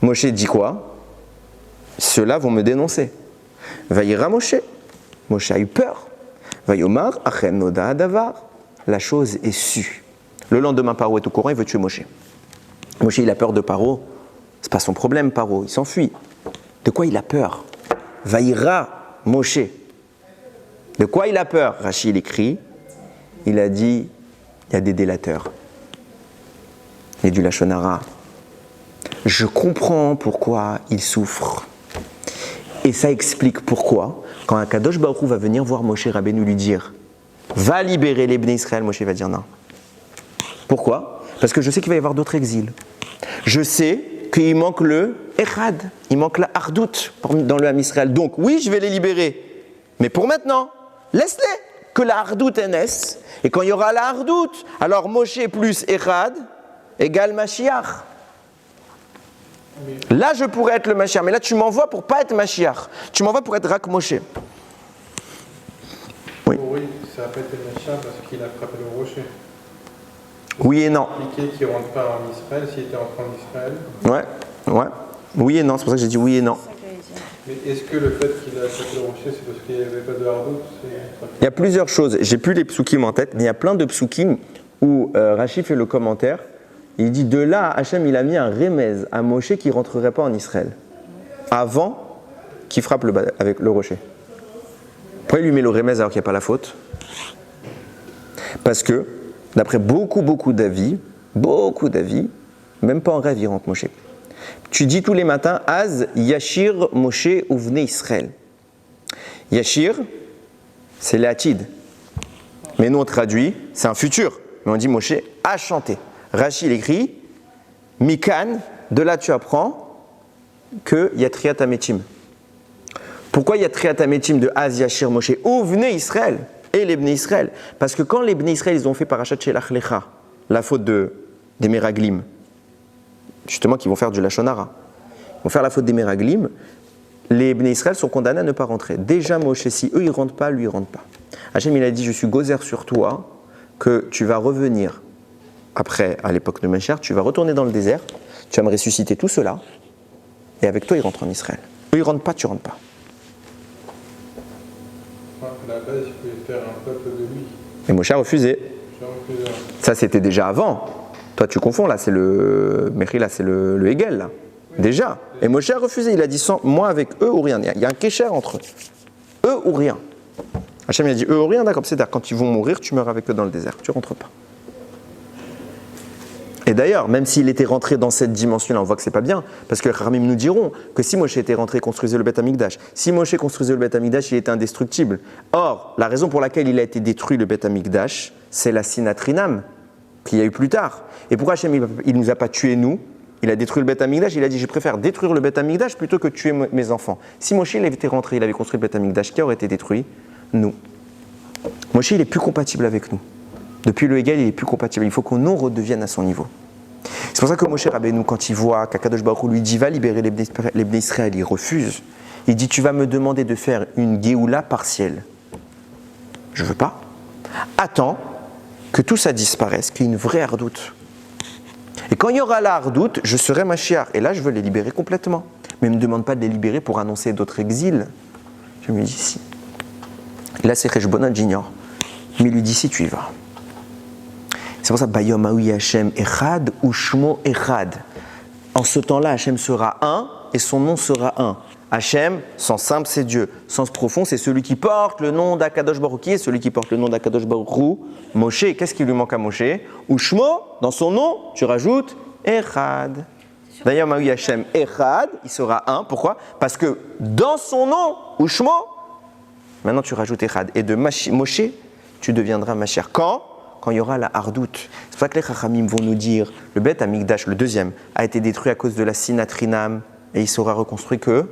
Moshe dit quoi? Ceux-là vont me dénoncer. Vaïra Moshe. Moshe a eu peur. Vaïomar, achen noda adavar. La chose est sue. Le lendemain, Paro est au courant, il veut tuer Moshe. Moshe, il a peur de Paro. C'est pas son problème, Paro. Il s'enfuit. De quoi il a peur? Vaïra Moshe. De quoi il a peur? Rashi, il écrit. Il a dit, il y a des délateurs. Il y a du lachon hara. Je comprends pourquoi il souffre. Et ça explique pourquoi, quand Akadosh Baruch Hu va venir voir Moshe Rabbeinu lui dire « Va libérer les Bnei Israël », Moshe va dire non. Pourquoi? Parce que je sais qu'il va y avoir d'autres exils. Je sais qu'il manque le Echad, il manque la Hardout dans le Ham Israël. Donc oui, je vais les libérer. Mais pour maintenant, laisse-les, que la Hardout naisse. Et quand il y aura la Hardout, alors Moshe plus Echad égale Mashiach. Là, je pourrais être le Mashiach, mais là, tu m'envoies pour pas être Mashiach. Tu m'envoies pour être Rak Moshe. Oui. Oui, ça n'a pas été Mashiach parce qu'il a frappé le rocher. Oui et non. Impliqué qu'il ne rentre pas en Israël, s'il était entré en Israël. Ouais. Oui et non, c'est pour ça que j'ai dit oui et non. Mais est-ce que le fait qu'il a frappé le rocher, c'est parce qu'il n'y avait pas de hardout? Il y a plusieurs choses. J'ai plus les psukim en tête, mais il y a plein de psukim où Rashi fait le commentaire. Il dit de là, Hachem il a mis un remez à Moshe qui ne rentrerait pas en Israël avant qu'il frappe avec le rocher. Pourquoi il lui met le remez alors qu'il n'y a pas la faute? Parce que, d'après beaucoup d'avis, même pas en rêve il rentre Moshe. Tu dis tous les matins Az Yashir Moshe Uvne Israël. Yashir, c'est l'atid. Mais nous on traduit, c'est un futur. Mais on dit Moshe a chanté. Rashi il écrit Mikan, de là tu apprends qu'il y a Triat Ametim. Pourquoi il y a Triat Ametim de Az Yashir Moshe ou Vnei Israël et les Bnei Israël? Parce que quand les Bnei Israël ils ont fait Parashat Shelach Lecha, la faute des Meraglim, justement qui vont faire du Lashon Hara, ils vont faire la faute des Meraglim, les Bnei Israël sont condamnés à ne pas rentrer. Déjà Moshe, si eux ils rentrent pas, lui il rentre pas. Hachem il a dit, je suis gozer sur toi, que tu vas revenir après, à l'époque de Mashiach, tu vas retourner dans le désert, tu vas me ressusciter tout cela, et avec toi ils rentrent en Israël. Eux ils rentrent pas, tu rentres pas. À la base, il pouvait faire un peuple de lui. Et Moshe a refusé. Ça c'était déjà avant. Toi tu confonds là, c'est le Méri là, c'est le Hegel là. Oui. Déjà. Et Moshe a refusé, il a dit moi avec eux ou rien. Il y a un kécher entre eux. Eux ou rien. Hachem il a dit eux ou rien, d'accord, c'est-à-dire quand ils vont mourir, tu meurs avec eux dans le désert, tu rentres pas. Et d'ailleurs, même s'il était rentré dans cette dimension-là, on voit que c'est pas bien, parce que les Khamim nous diront que si Moshe était rentré, construisait le Beth Amikdash, si Moshe construisait le Beth Amikdash, il était indestructible. Or, la raison pour laquelle il a été détruit le Beth Amikdash, c'est la Sinatrinam, qu'il y a eu plus tard. Et pourquoi Hachem, il nous a pas tués nous? Il a détruit le Beth Amikdash, il a dit je préfère détruire le Beth Amikdash plutôt que tuer mes enfants. Si Moshe il avait été rentré, il avait construit le Beth Amikdash, qui aurait été détruit? Nous. Moshe il est plus compatible avec nous. Depuis le Hegel, il est plus compatible. Il faut que nous redevienne à son niveau. C'est pour ça que Moshe Rabbeinu, quand il voit qu'Akadosh Baruch Hu lui dit va libérer les Bnei Israël, il refuse. Il dit tu vas me demander de faire une Géoula partielle. Je veux pas. Attends que tout ça disparaisse, qu'il y ait une vraie hardoute. Et quand il y aura la hardoute, je serai Mashiach. Et là, je veux les libérer complètement. Mais ne me demande pas de les libérer pour annoncer d'autres exils. Je me dis si. Là, c'est Rejbonat, j'ignore. Mais il lui dit si tu y vas. C'est pour ça, Bayom Aoui Hashem Echad ou Shmo Echad. En ce temps-là, Hashem sera un et son nom sera un. Hashem, sens simple, c'est Dieu. Sens profond, c'est celui qui porte le nom d'Akadosh Baruch Hu. Qui est celui qui porte le nom d'Akadosh Baruch Hu? Moshe. Qu'est-ce qui lui manque à Moshe? Ou Shmo, dans son nom, tu rajoutes Echad. Bayom Aoui Hashem Echad, il sera un. Pourquoi? Parce que dans son nom, ou Shmo, maintenant tu rajoutes Echad. Et de Moshe, tu deviendras Mashiach. Quand il y aura la hardoute. C'est pour ça que les Chachamim vont nous dire le Beth Amikdash, le deuxième, a été détruit à cause de la Sinatrinam et il sera reconstruit que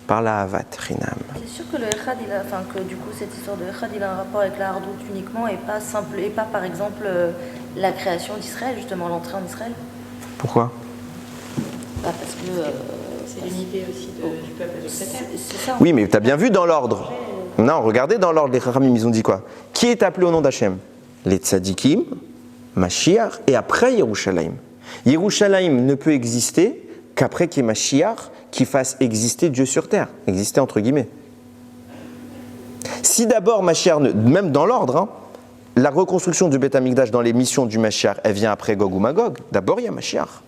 par la Havat Rinam. C'est sûr que le Echad, que du coup cette histoire de Echad, il a un rapport avec la hardoute uniquement et pas par exemple la création d'Israël, justement l'entrée en Israël. Pourquoi? Parce que c'est l'unité aussi du peuple de cette terre. C'est ça. Oui, mais tu as bien vu dans l'ordre. Non, regardez dans l'ordre, les Chachamim, ils ont dit quoi? Qui est appelé au nom d'Hachem? Les tzadikim, Mashiach, et après Yerushalayim. Yerushalayim ne peut exister qu'après qu'il y ait Mashiach qui fasse exister Dieu sur terre. Exister entre guillemets. Si d'abord Mashiach, même dans l'ordre, la reconstruction du Beth Amikdash dans les missions du Mashiach, elle vient après Gog ou Magog. D'abord il y a Mashiach.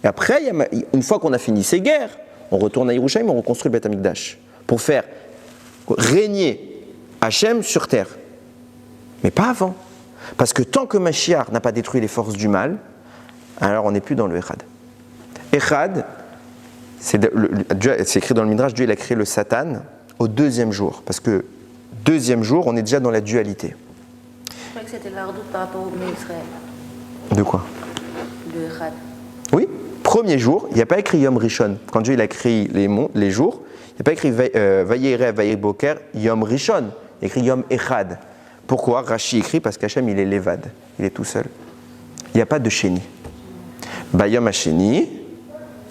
Et après, une fois qu'on a fini ces guerres, on retourne à Yerushalayim, on reconstruit le Beth Amikdash. Pour faire régner Hachem sur terre. Mais pas avant. Parce que tant que Mashiach n'a pas détruit les forces du mal, alors on n'est plus dans le Echad. Echad, c'est écrit dans le Midrash, Dieu il a créé le Satan au deuxième jour. Parce que deuxième jour, on est déjà dans la dualité. Je croyais que c'était la hardoute par rapport au Bnei Israël. De quoi? Le Echad. Oui, premier jour, il n'y a pas écrit Yom Rishon. Quand Dieu il a créé les jours, il n'y a pas écrit Vayerev, Vayeboker, Yom Rishon. Il a écrit Yom Echad. Pourquoi? Rashi écrit parce qu'Hachem il est Levad, il est tout seul. Il n'y a pas de Sheni. Bayom Hasheni,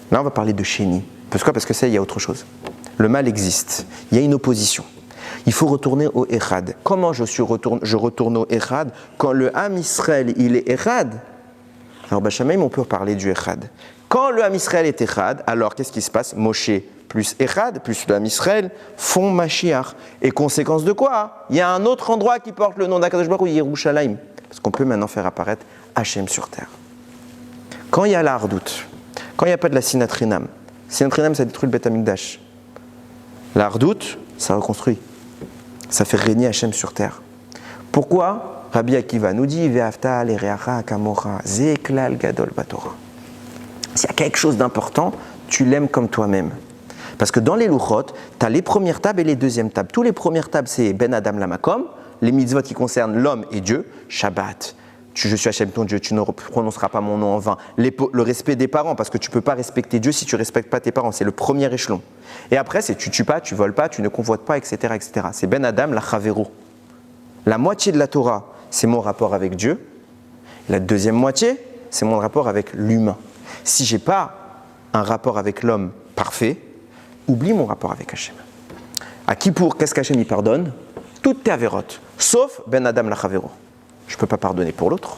là on va parler de Sheni. Pourquoi? Parce que ça, il y a autre chose. Le mal existe, il y a une opposition. Il faut retourner au Echad. Comment je retourne au Echad? Quand le Ham Israël il est Echad, alors Bachamaim on peut parler du Echad. Quand le Ham Israël est Echad, alors qu'est-ce qui se passe? Moshe plus Echad, plus le Ham Israël, font Mashiach. Et conséquence de quoi? Il y a un autre endroit qui porte le nom d'Akadosh Baruch Hu, Yerushalayim. Parce qu'on peut maintenant faire apparaître Hachem sur terre. Quand il y a la hardoute, quand il n'y a pas de la Sinatrinam, Sinatrinam ça détruit le Beth Amikdash. La hardoute, ça reconstruit. Ça fait régner Hachem sur terre. Pourquoi? Rabbi Akiva nous dit Ve'afta l'ereacha kamocha zeklal gadol batorah. S'il y a quelque chose d'important, tu l'aimes comme toi-même. Parce que dans les louchot, tu as les premières tables et les deuxièmes tables. Toutes les premières tables, c'est Ben Adam Lamakom, les mitzvot qui concernent l'homme et Dieu, Shabbat, Je suis Hachem ton Dieu, tu ne prononceras pas mon nom en vain. Le respect des parents, parce que tu ne peux pas respecter Dieu si tu ne respectes pas tes parents. C'est le premier échelon. Et après, c'est tu tues pas, tu voles pas, tu ne convoites pas, etc. etc. C'est Ben Adam, la Chavero. La moitié de la Torah, c'est mon rapport avec Dieu. La deuxième moitié, c'est mon rapport avec l'humain. Si je n'ai pas un rapport avec l'homme parfait, oublie mon rapport avec Hachem. À Kippour, qu'est-ce qu'Hachem y pardonne? Toutes tes avérotes, sauf Ben Adam la Chavero. Je ne peux pas pardonner pour l'autre.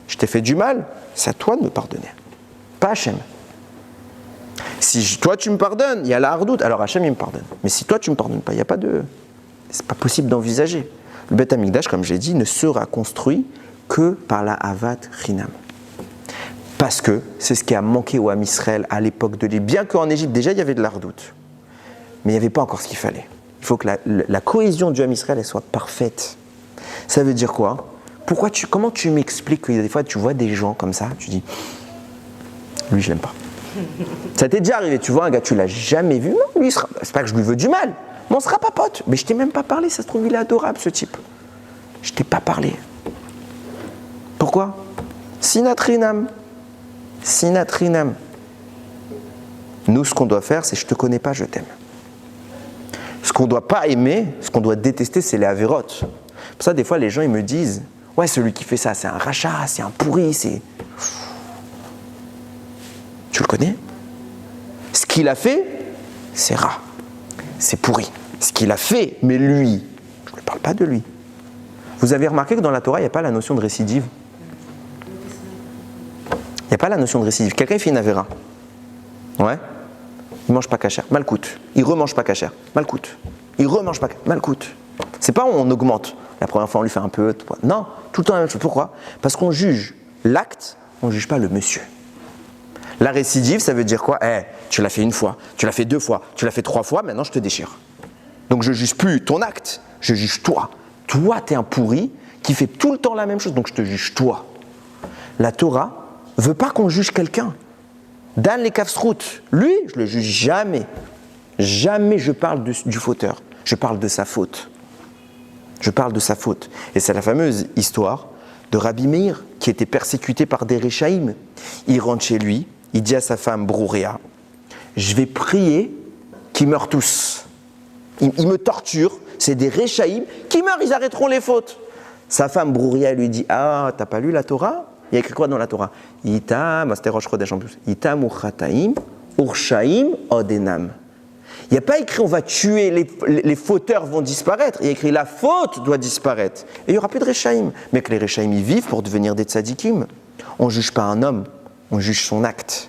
Je t'ai fait du mal, c'est à toi de me pardonner. Pas Hachem. Si toi tu me pardonnes, il y a la hardoute, alors Hachem il me pardonne. Mais si toi tu ne me pardonnes pas, il n'y a pas de... C'est pas possible d'envisager. Le Beth Amikdash, comme j'ai dit, ne sera construit que par la Havat Chinam. Parce que c'est ce qui a manqué au Ham Israël à l'époque de l'Égypte. Bien qu'en Égypte, déjà, il y avait de la hardoute. Mais il n'y avait pas encore ce qu'il fallait. Il faut que la cohésion du Ham Israël elle soit parfaite. Ça veut dire quoi? Comment tu m'expliques que des fois tu vois des gens comme ça, tu dis, lui je l'aime pas. Ça t'est déjà arrivé, tu vois un gars, tu l'as jamais vu, non, lui, c'est pas que je lui veux du mal, mais on sera pas potes. Mais je t'ai même pas parlé, ça se trouve il est adorable ce type. Je t'ai pas parlé. Pourquoi? Sinatrinam. Sinatrinam. Nous, ce qu'on doit faire, c'est je te connais pas, je t'aime. Ce qu'on doit pas aimer, ce qu'on doit détester, c'est les avérotes. Pour ça, des fois, les gens ils me disent, ouais, celui qui fait ça, c'est un rachat, c'est un pourri, c'est... Tu le connais? Ce qu'il a fait, c'est rat, c'est pourri. Ce qu'il a fait, mais lui, je ne parle pas de lui. Vous avez remarqué que dans la Torah, il n'y a pas la notion de récidive. Il n'y a pas la notion de récidive. Quelqu'un fait une avéra. Ouais. Il ne mange pas cachère, malcoute. Il ne remange pas cachère, malcoute. Il ne remange pas, malcoute. C'est pas on augmente. La première fois, on lui fait un peu. Non, tout le temps la même chose. Pourquoi? Parce qu'on juge l'acte, on ne juge pas le monsieur. La récidive, ça veut dire quoi? Tu l'as fait une fois, tu l'as fait 2 fois, tu l'as fait 3 fois, maintenant je te déchire. Donc je ne juge plus ton acte, je juge toi. Toi, tu es un pourri qui fait tout le temps la même chose, donc je te juge toi. La Torah ne veut pas qu'on juge quelqu'un. Dan les kafsrout, lui, je ne le juge jamais. Jamais je parle du fauteur, je parle de sa faute. Je parle de sa faute. Et c'est la fameuse histoire de Rabbi Meir qui était persécuté par des Réchaïm. Il rentre chez lui, il dit à sa femme Brouréa, je vais prier qu'ils meurent tous. Ils me torturent, c'est des Réchaïm qui meurent, ils arrêteront les fautes. Sa femme Brouréa lui dit, ah, t'as pas lu la Torah? Il y a écrit quoi dans la Torah? C'était Rosh Chodesh en plus. Itam uchataim, urshaim odenam. Il n'y a pas écrit on va tuer, les fauteurs vont disparaître. Il y a écrit la faute doit disparaître. Et il n'y aura plus de Réchaïm. Mais que les Réchaïm y vivent pour devenir des tzadikim. On ne juge pas un homme, on juge son acte.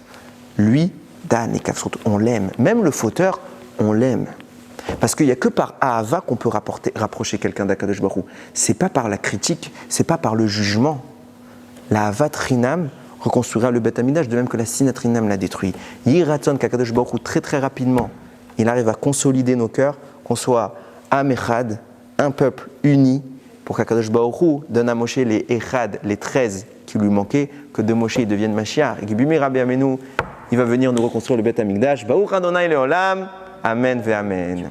Lui, Dan et Kafsrout, on l'aime. Même le fauteur, on l'aime. Parce qu'il n'y a que par Ahava qu'on peut rapprocher quelqu'un d'Akadosh Baruch Hu. Ce n'est pas par la critique, ce n'est pas par le jugement. La Ahavat Rinam reconstruira le Beth Amikdash, de même que la Sinat Rinam l'a détruit. Yiratzon qu'Akadosh Baruch Hu, très très rapidement, il arrive à consolider nos cœurs, qu'on soit Am Echad, un peuple uni, pour qu'Akadosh Baruch Hu donne à Moshe les Echad, les 13 qui lui manquaient, que de Moshe il devienne Mashiach. Et Gibumi Rabbi Amenu, il va venir nous reconstruire le Beth Amikdash. Baruch Adonai Leolam, Amen ve Amen.